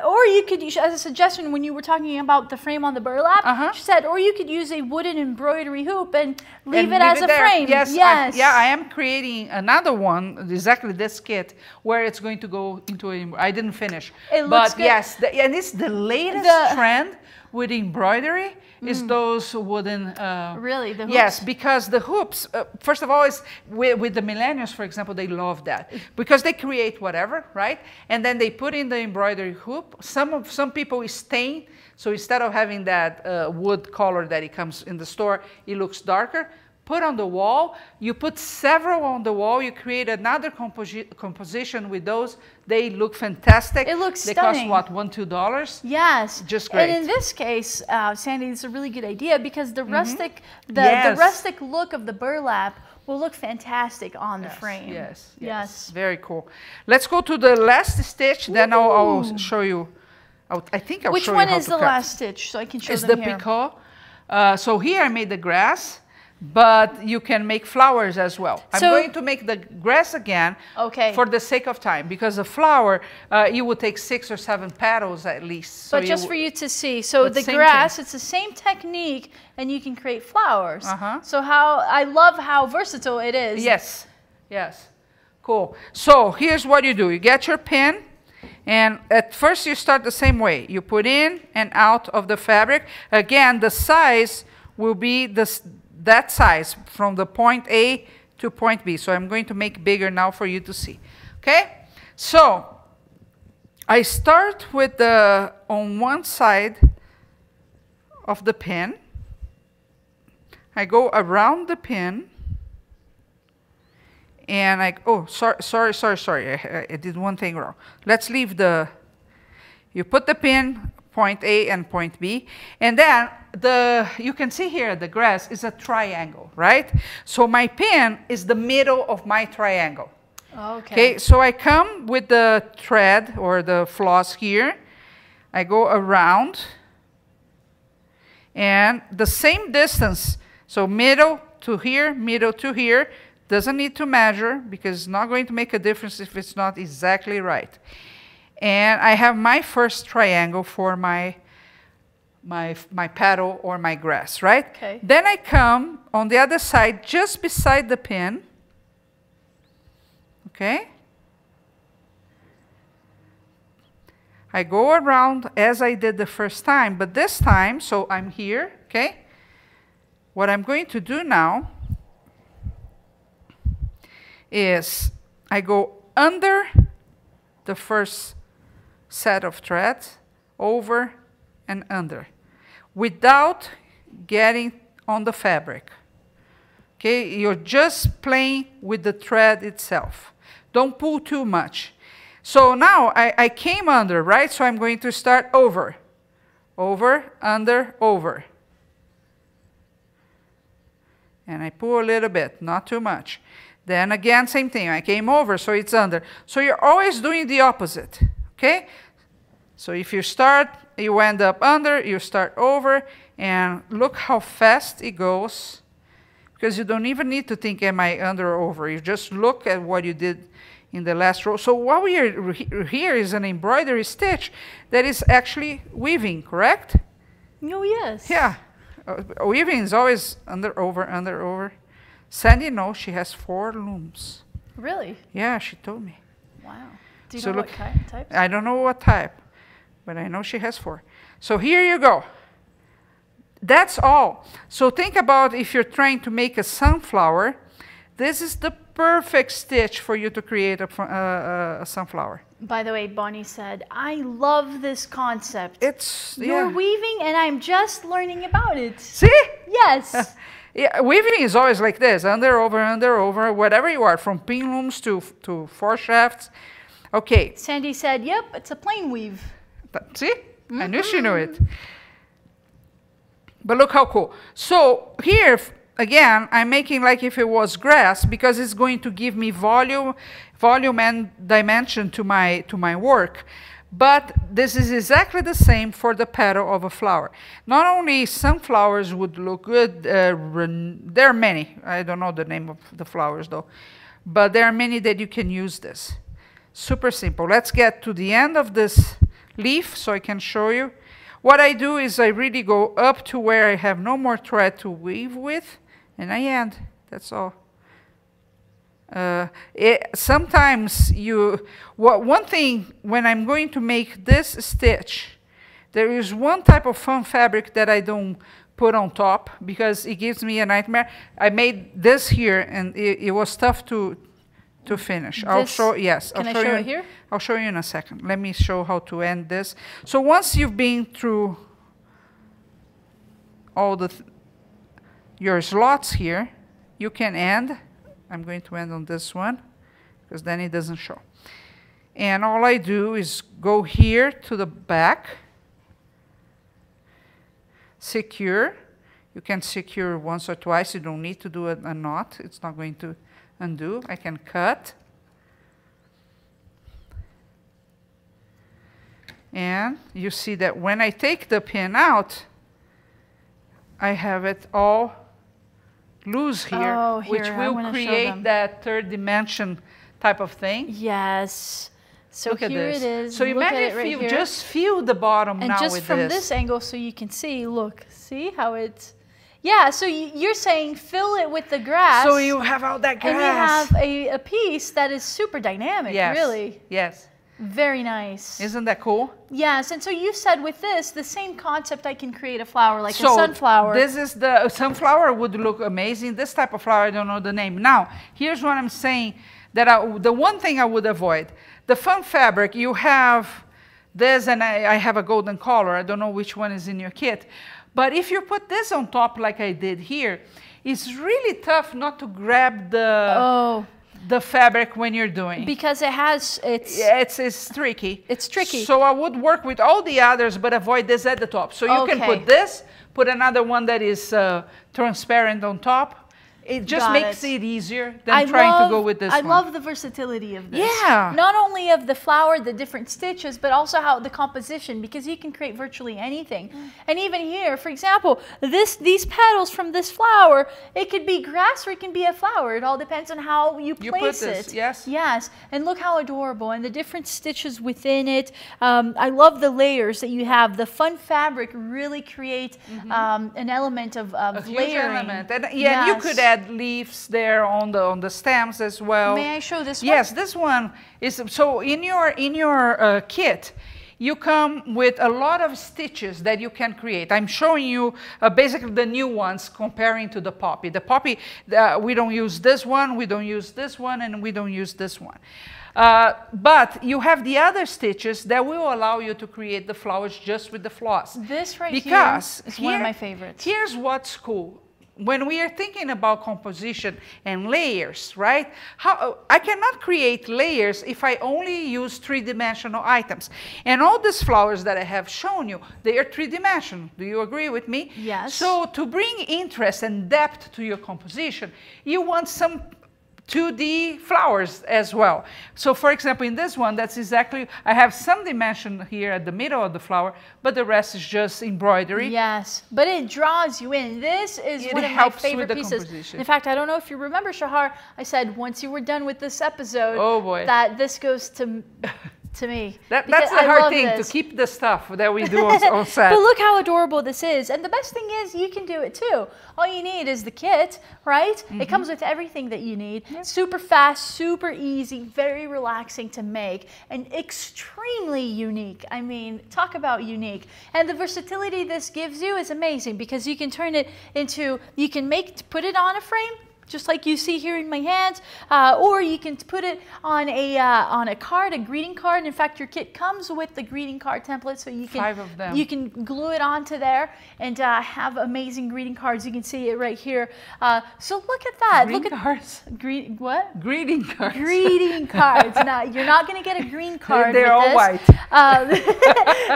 or you could use, as a suggestion, when you were talking about the frame on the burlap, she said, or you could use a wooden embroidery hoop and leave it as a frame. Yes, I am creating another one, exactly this kit, where it's going to go into a, I didn't finish. It looks good. Yes, and it's the latest trend with embroidery is those wooden... really, the hoops? Yes, because the hoops, first of all, is with the millennials, for example, they love that. Because they create whatever, right? And then they put in the embroidery hoop. Some people stain, so instead of having that wood color that it comes in the store, it looks darker. Put on the wall, you put several on the wall, you create another composition with those. They look fantastic. It looks stunning. They cost, what, $1, $2? Yes. Just great. And in this case, Sandy, it's a really good idea, because the rustic, the rustic look of the burlap will look fantastic on the frame. Yes. Very cool. Let's go to the last stitch, then I'll show you. I think I'll show you how to cut. Which one is the last stitch, so I can show them here? It's the picot. So here I made the grass. But you can make flowers as well. I'm going to make the grass again for the sake of time, because a flower, you would take 6 or 7 petals at least. But just for you to see, so the grass, it's the same technique, and you can create flowers. So I love how versatile it is. Yes, yes, cool. So here's what you do. You get your pin, and at first you start the same way. You put in and out of the fabric. Again, the size will be that size from the point A to point B. So I'm going to make bigger now for you to see. Okay? So I start with on one side of the pin. I go around the pin. And sorry. I did one thing wrong. Let's leave you put the pin, point A and point B. And then you can see here the grass is a triangle, right? So my pin is the middle of my triangle. Okay, so I come with the thread or the floss here. I go around, and the same distance, so middle to here, doesn't need to measure, because it's not going to make a difference if it's not exactly right. And I have my first triangle for my petal or my grass, right? Okay. Then I come on the other side, just beside the pin. Okay? I go around as I did the first time, but this time, so I'm here, okay? What I'm going to do now is I go under the first set of threads, over and under, without getting on the fabric. Okay, you're just playing with the thread itself. Don't pull too much. So now I came under, right? So I'm going to start over, under, over. And I pull a little bit, not too much. Then again, same thing. I came over, so it's under. So you're always doing the opposite, okay? So if you start, you end up under, you start over, and look how fast it goes. Because you don't even need to think, am I under or over? You just look at what you did in the last row. So what we are here is an embroidery stitch that is actually weaving, correct? Oh, yes. Yeah. Weaving is always under, over. Sandy knows she has 4 looms. Really? Yeah, she told me. Wow. Do you know what type? I don't know what type, but I know she has 4. So here you go. That's all. So think about if you're trying to make a sunflower, this is the perfect stitch for you to create a sunflower. By the way, Bonnie said, I love this concept. You're weaving and I'm just learning about it. See? Yes. Yeah, weaving is always like this, under, over, whatever you are, from pin looms to 4 shafts. Okay. Sandy said, yep, it's a plain weave. See? I knew she knew it. But look how cool. So here, again, I'm making like if it was grass because it's going to give me volume and dimension to my work. But this is exactly the same for the petal of a flower. Not only sunflowers would look good, there are many. I don't know the name of the flowers though. But there are many that you can use this. Super simple. Let's get to the end of this leaf so I can show you. What I do is I really go up to where I have no more thread to weave with, and I end. That's all. Sometimes one thing, when I'm going to make this stitch, there is one type of foam fabric that I don't put on top because it gives me a nightmare. I made this here, and it was tough to finish. I'll show, yes. Can I show it here? I'll show you in a second. Let me show how to end this. So once you've been through all your slots here, you can end. I'm going to end on this one because then it doesn't show. And all I do is go here to the back, secure. You can secure once or twice. You don't need to do a knot. It's not going to undo. I can cut. And you see that when I take the pin out, I have it all loose here, which will create that third dimension type of thing. Yes. So look here at this. it is. So imagine if you just feel the bottom and now just with from this angle, so you can see. Look, see how it's. Yeah. So you're saying fill it with the grass. So you have all that grass. And you have a piece that is super dynamic. Yes. Really. Yes. Very nice. Isn't that cool? Yes, and so you said with this, the same concept, I can create a flower like a sunflower. This is the sunflower would look amazing. This type of flower, I don't know the name. Now, here's what I'm saying, that the one thing I would avoid. The foam fabric, you have this, and I have a golden color. I don't know which one is in your kit. But if you put this on top like I did here, it's really tough not to grab the fabric when you're doing. Because it's tricky. It's tricky. So I would work with all the others, but avoid this at the top. So you can put this, put another one that is transparent on top. It just makes it easier than trying to go with this one. I love the versatility of this. Yeah. Not only of the flower, the different stitches, but also how the composition, because you can create virtually anything. And even here, for example, these petals from this flower, it could be grass or it can be a flower. It all depends on how you place it. Yes. Yes. And look how adorable. And the different stitches within it. I love the layers that you have. The fun fabric really creates an element of layering. Element. And you could add leaves there on the stems as well. May I show this one? Yes, this one is, so in your kit, you come with a lot of stitches that you can create. I'm showing you basically the new ones comparing to the poppy. The poppy, we don't use this one, we don't use this one, and we don't use this one. But you have the other stitches that will allow you to create the flowers just with the floss. This right here is one of my favorites. Here's what's cool. When we are thinking about composition and layers, right? I cannot create layers if I only use three-dimensional items. And all these flowers that I have shown you, they are three-dimensional. Do you agree with me? Yes. So to bring interest and depth to your composition, you want some 2D flowers as well. So for example, in this one, that's exactly, I have some dimension here at the middle of the flower, but the rest is just embroidery. Yes, but it draws you in. This is one of my favorite pieces. In fact, I don't know if you remember, Shahar, I said once you were done with this episode, that this goes to me. That's the hard thing, to keep the stuff that we do on set. But look how adorable this is. And the best thing is you can do it too. All you need is the kit, right? It comes with everything that you need. Super fast, super easy, very relaxing to make, and extremely unique. I mean, talk about unique. And the versatility this gives you is amazing because you can turn it into, you can put it on a frame, just like you see here in my hands, or you can put it on a card, a greeting card. In fact, your kit comes with the greeting card template, so you can 5 of them. You can glue it onto there and have amazing greeting cards. You can see it right here. So look at that. Greeting cards. What? Greeting cards. Greeting cards. Now you're not going to get a green card. They're all this. white.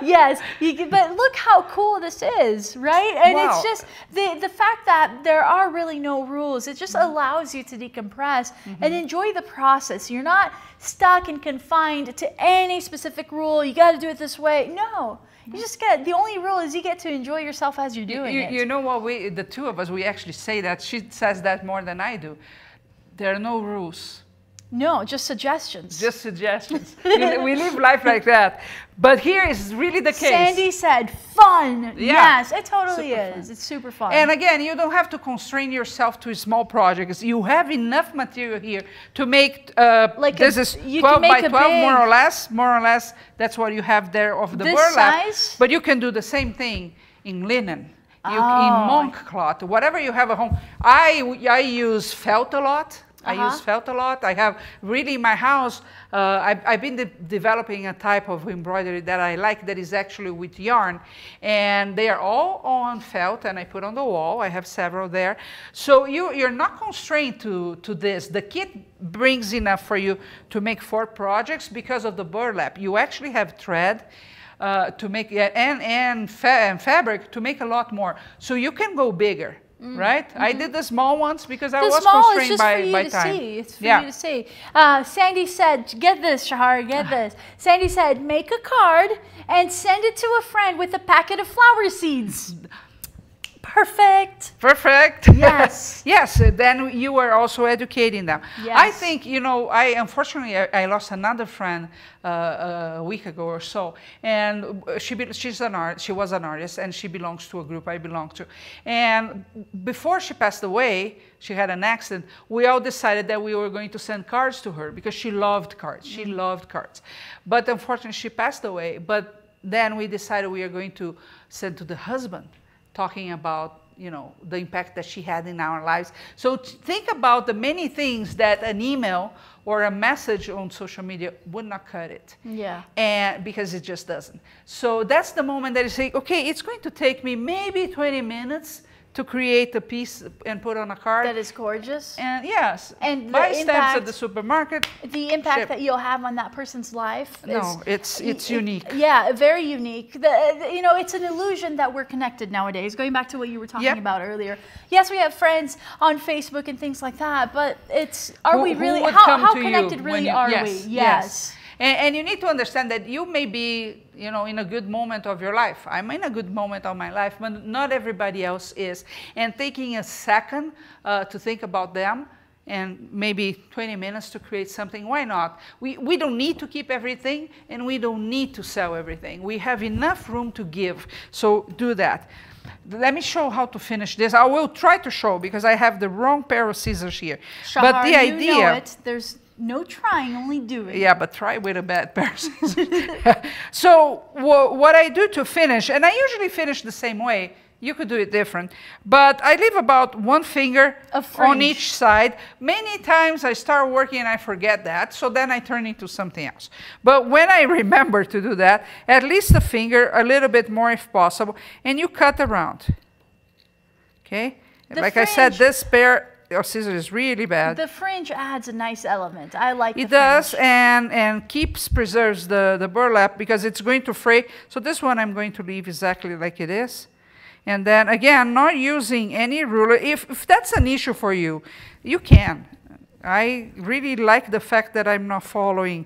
Yes, but look how cool this is, right? And wow. it's just the fact that there are really no rules. It just allows you to decompress and enjoy the process. You're not stuck and confined to any specific rule. You got to do it this way. No, you just get, the only rule is you get to enjoy yourself as you're doing it. You know what, the two of us, we actually say that. She says that more than I do. There are no rules. No, just suggestions. Just suggestions. We live life like that. But here is really the case. Sandy said fun. Yeah. Yes, it totally Super is. fun. It's super fun. And again, you don't have to constrain yourself to small projects. You have enough material here to make, this is 12 by 12, more or less. More or less, that's what you have there of the burlap. Size? But you can do the same thing in linen. In monk cloth, whatever you have at home. I use felt a lot. I use felt a lot. I have really in my house, I've been developing a type of embroidery that I like that is actually with yarn. And they are all on felt and I put on the wall. I have several there. So you're not constrained to this. The kit brings enough for you to make 4 projects because of the burlap. You actually have thread. To make and fabric to make a lot more, so you can go bigger, right? I did the small ones because I was constrained by time. It's for you to see. Sandy said, "Get this, Shahar, get this." Sandy said, "Make a card and send it to a friend with a packet of flower seeds." Perfect. Perfect. Yes. Yes. Then you were also educating them. Yes. I think, you know, unfortunately I lost another friend a week ago or so, and she was an artist, and she belongs to a group I belong to. And before she passed away, she had an accident. We all decided that we were going to send cards to her because she loved cards. She loved cards. But unfortunately, she passed away. But then we decided we are going to send to the husband, talking about, you know, the impact that she had in our lives. So think about the many things that an email or a message on social media would not cut it. Yeah. And because it just doesn't. So that's the moment that you say, okay, it's going to take me maybe 20 minutes to create a piece and put on a card. That is gorgeous. And yes, and buy stamps at the supermarket. The impact ship. that you'll have on that person's life. No, it's unique. Yeah, very unique. You know, it's an illusion that we're connected nowadays. Going back to what you were talking about earlier. Yes, we have friends on Facebook and things like that, but we really, how connected really are we? Yes. And you need to understand that you may be, you know, in a good moment of your life. I'm in a good moment of my life, but not everybody else is. And taking a second to think about them and maybe 20 minutes to create something, why not? We don't need to keep everything, and we don't need to sell everything. We have enough room to give, so do that. Let me show how to finish this. I will try to show because I have the wrong pair of scissors here. Shahar, but the idea, you know it. There's no trying, only doing. Yeah, but try with a bad pair of scissors. So what I do to finish, and I usually finish the same way. You could do it different. But I leave about 1 finger on each side. Many times I start working and I forget that, so then I turn into something else. But when I remember to do that, at least a finger, a little bit more if possible, and you cut around. Okay? Like I said, this pair of scissors is really bad. The fringe adds a nice element. I like it. It does, and preserves the burlap because it's going to fray. So this one I'm going to leave exactly like it is. And then again, not using any ruler. If that's an issue for you, you can. I really like the fact that I'm not following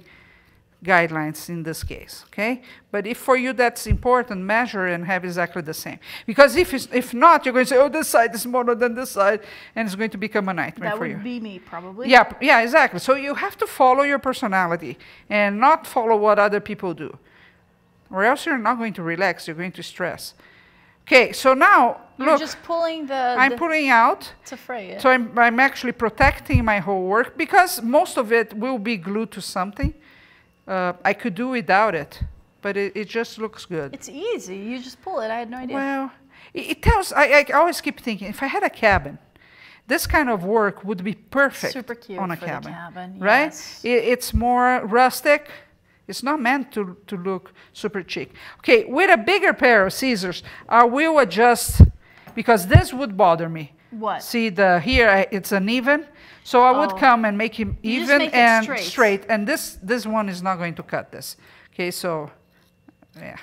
guidelines in this case, okay? But if for you that's important, measure and have exactly the same. Because if not, you're going to say, oh, this side is smaller than this side, and it's going to become a nightmare for you. That would be me, probably. Yeah, exactly. So you have to follow your personality and not follow what other people do. Or else you're not going to relax, you're going to stress. Okay, so now, You're look. just pulling I'm pulling out. To fray it. So I'm actually protecting my whole work because most of it will be glued to something. I could do without it, but it just looks good. It's easy. You just pull it. I had no idea. Well, it tells, I always keep thinking, if I had a cabin, this kind of work would be perfect Super cute on a for cabin, the cabin, right? yes. It's more rustic. It's not meant to look super chic. Okay, with a bigger pair of scissors, I will adjust, because this would bother me. What? See, here it's uneven, so I would come and make him You just even make it and straight. and this one is not going to cut this. Okay, so yeah,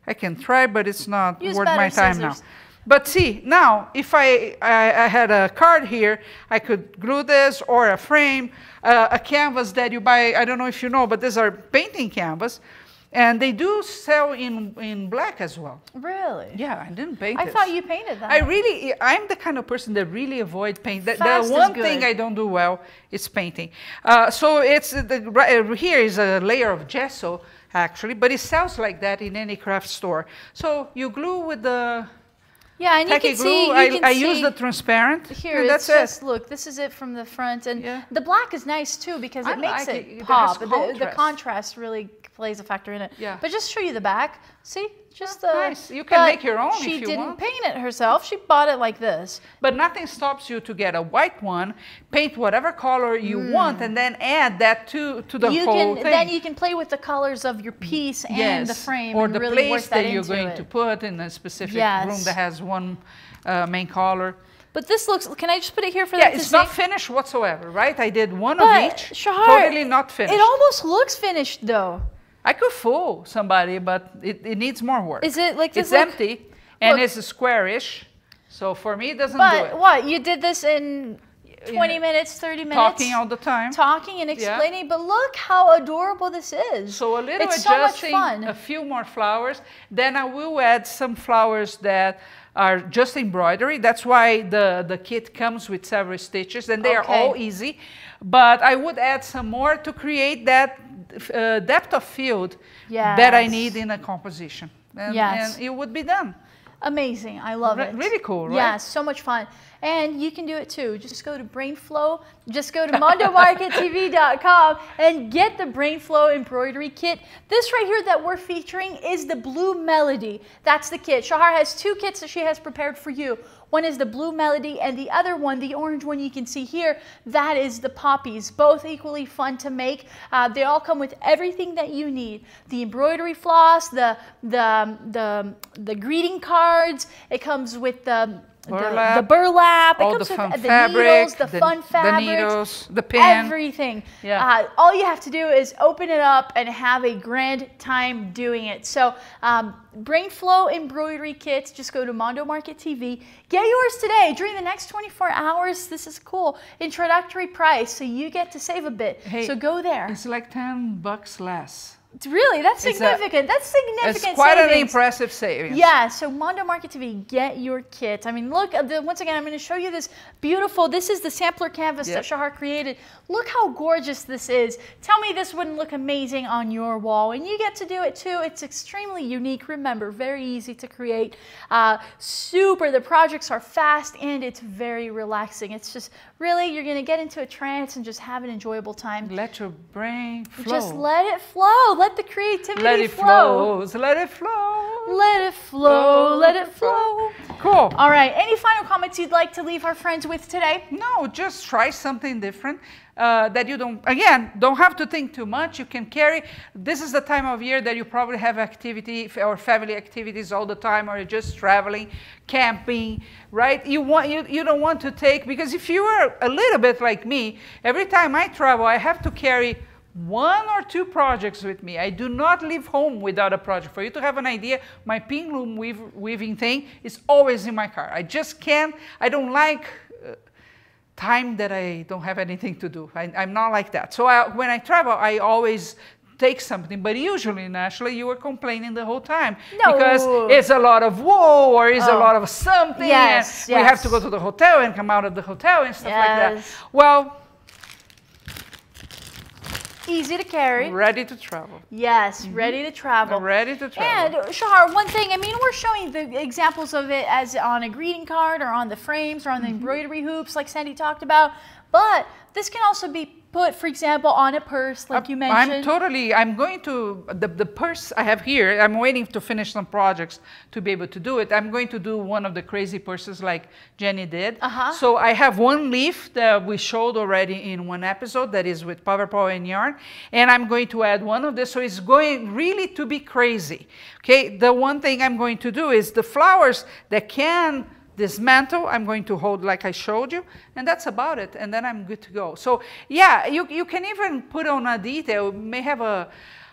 I can try, but it's not Use worth better my time now. scissors. But see, now, if I had a card here, I could glue this, or a frame, a canvas that you buy. I don't know if you know, but these are painting canvas. And they do sell in black as well. Really? Yeah, I didn't paint I this. thought you painted that. I'm the kind of person that really avoid paint. The Fast is one good. thing I don't do well is painting. So it's here is a layer of gesso, actually, but it sells like that in any craft store. So you glue with the Yeah, and you tacky can glue. see. I use the transparent. Here, and it's that's just, look, this is it from the front. And Yeah. the black is nice, too, because I it makes like it it. It pop. has The contrast. contrast really plays a factor in it. Yeah. But just show you the back. See? Just nice. You can but make your own if She you didn't want. paint it herself. She bought it like this. But nothing stops you to get a white one, paint whatever color you want, and then add that to the whole thing. Then you can play with the colors of your piece and the frame, or and the really work place that that you're into going it. to put in a specific Yes. room that has one main color. But this looks. Can I just put it here for Yeah, them to it's see? not finished whatsoever, right? I did one But, of each. Shahar, Totally not finished. It almost looks finished, though. I could fool somebody, but it needs more work. Is it like this? It's empty and look. it's squarish, so for me it doesn't do it. But what? You did this in 20 minutes, 30 minutes? Talking all the time. Talking and explaining, but look how adorable this is. So a little it's so much adjusting, fun. a few more flowers. Then I will add some flowers that are just embroidery. That's why the kit comes with several stitches, and they are all easy. But I would add some more to create that depth of field that I need in a composition. And it would be done. Amazing. I love it. Really cool, right? Yeah, so much fun. And you can do it too. Just go to Brain Flow, just go to mondomarkettv.com and get the Brain Flow Embroidery Kit. This right here that we're featuring is the Blue Melody. That's the kit. Shahar has two kits that she has prepared for you. One is the Blue Melody, and the other one, the orange one you can see here, that is the Poppies. Both equally fun to make. They all come with everything that you need. The embroidery floss, the greeting cards. It comes with the burlap. All it comes the with fun the fabric, needles, the fun fabrics, the needles, the pin. everything. Yeah. All you have to do is open it up and have a grand time doing it. So Brain Flow Embroidery Kits, just go to Mondo Market TV. Get yours today during the next 24 hours. This is cool. Introductory price, so you get to save a bit. Hey, so go there. It's like $10 less. Really, that's significant. That's significant. It's quite savings. an impressive savings. Yeah, so Mondo Market TV, get your kit. I mean, look, once again, I'm going to show you this beautiful, this is the sampler canvas that Shahar created. Look how gorgeous this is. Tell me this wouldn't look amazing on your wall, and you get to do it too. It's extremely unique. Remember, very easy to create. The projects are fast, and it's very relaxing. It's just, really, you're going to get into a trance and just have an enjoyable time. Let your brain flow. Just let it flow. Let the creativity let it flow. Let it flow. Let it flow. Let it flow. Cool. All right. Any final comments you'd like to leave our friends with today? No, just try something different that you don't have to think too much. You can carry. This is the time of year that you probably have activity or family activities all the time, or you're just traveling, camping, right? You don't want to take, because if you are a little bit like me, every time I travel, I have to carry 1 or 2 projects with me. I do not leave home without a project. For you to have an idea, my pin loom weaving thing is always in my car. I just can't. I don't like time that I don't have anything to do. I'm not like that. So when I travel, I always take something, but usually, naturally, you were complaining the whole time. No. Because it's a lot of wool, or it's a lot of something, yes, and we have to go to the hotel and come out of the hotel and stuff like that. Well, easy to carry. ready to travel. Yes, ready to travel. Ready to travel. And Shahar, one thing, I mean, we're showing the examples of it as on a greeting card or on the frames or on the embroidery hoops like Sandy talked about, but this can also be put, for example, on a purse, like you mentioned? I'm going to, the purse I have here, I'm waiting to finish some projects to be able to do it. I'm going to do one of the crazy purses like Jenny did. So I have one leaf that we showed already in one episode that is with power and yarn. And I'm going to add one of this, so it's going really to be crazy. Okay, the one thing I'm going to do is the flowers that can dismantle, I'm going to hold like I showed you, and that's about it, and then I'm good to go. So yeah, you can even put on a detail. You may have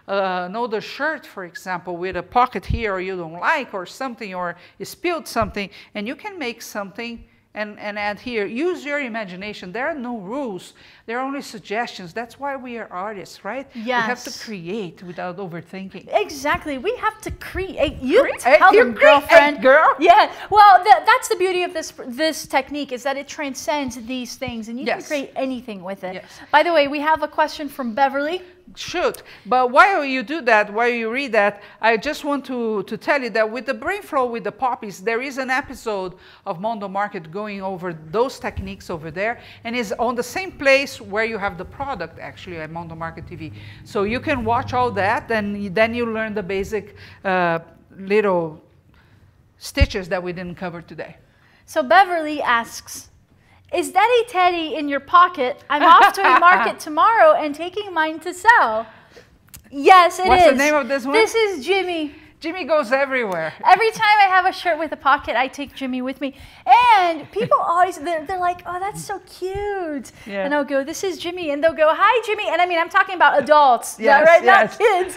an older shirt, for example, with a pocket here or you don't like, or something, or you spilled something, and you can make something and add here. Use your imagination. There are no rules. There are only suggestions. That's why we are artists, right? Yes. We have to create without overthinking. Exactly. We have to create. You tell them, girlfriend. Girl. Yeah. Well, that's the beauty of this technique, is that it transcends these things, and you can create anything with it. Yes. By the way, we have a question from Beverly. Shoot. But while you do that, while you read that, I just want to tell you that with the Brain Flow with the poppies, there is an episode of Mondo Market going over those techniques over there, and is on the same place where you have the product actually at Mondo Market TV. So you can watch all that, and then you learn the basic little stitches that we didn't cover today. So Beverly asks, is Daddy Teddy in your pocket? I'm off to a market tomorrow and taking mine to sell. Yes, it is. What's the name of this one? This is Jimmy. Jimmy goes everywhere. Every time I have a shirt with a pocket, I take Jimmy with me. And people always, they're like, oh, that's so cute. Yeah. And I'll go, this is Jimmy. And they'll go, hi, Jimmy. And I mean, I'm talking about adults, right? Not kids.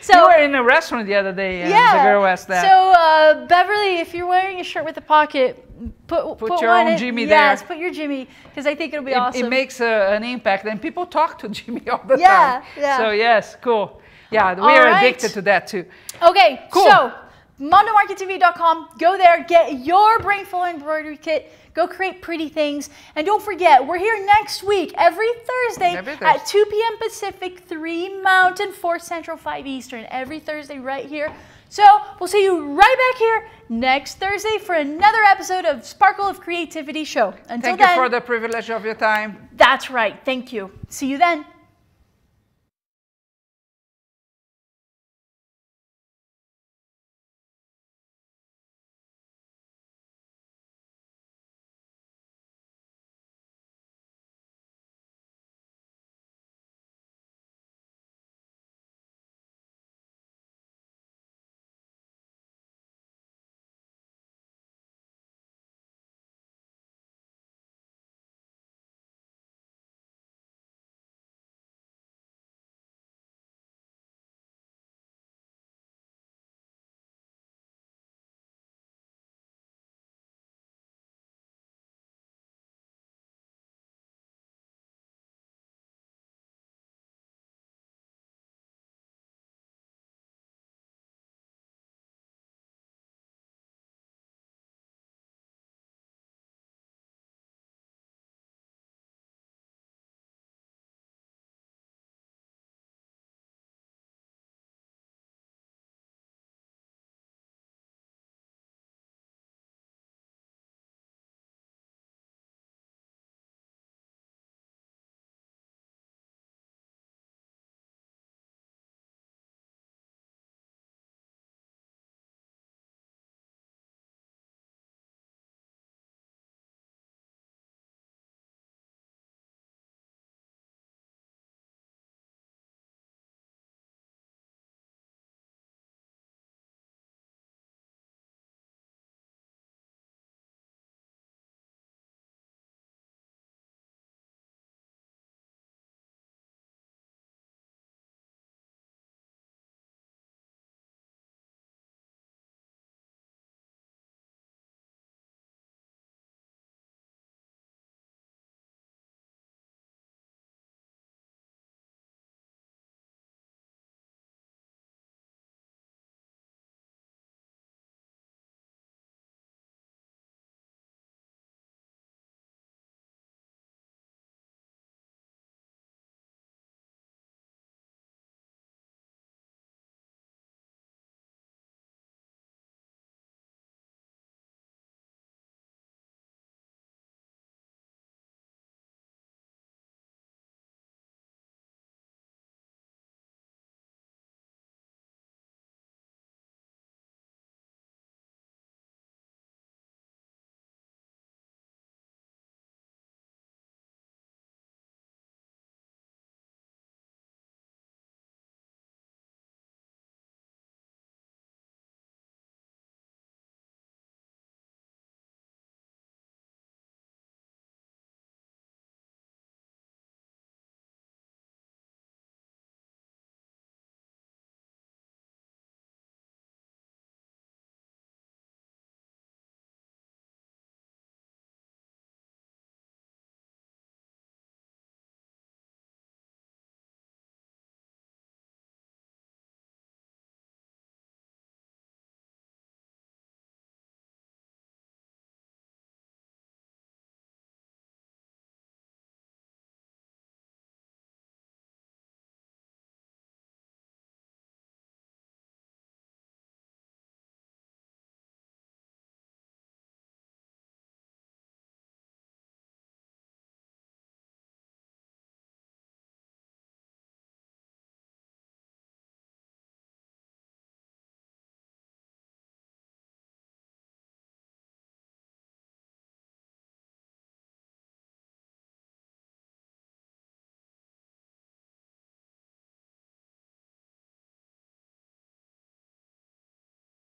So, you were in a restaurant the other day, and the girl asked that. So, Beverly, if you're wearing a shirt with a pocket, put your own Jimmy there. Yes, put your Jimmy, because I think it'll be awesome. It makes an impact, and people talk to Jimmy all the time. Yeah. So, yes, cool. Yeah, we are addicted to that too. Okay, cool. So MondoMarketTV.com, go there, get your Brain Flow Embroidery kit, go create pretty things. And don't forget, we're here next week, every Thursday at 2 p.m. Pacific, 3 Mountain, 4 Central, 5 Eastern, every Thursday right here. So we'll see you right back here next Thursday for another episode of Sparkle of Creativity Show. Until then. Thank you for the privilege of your time. That's right. Thank you. See you then.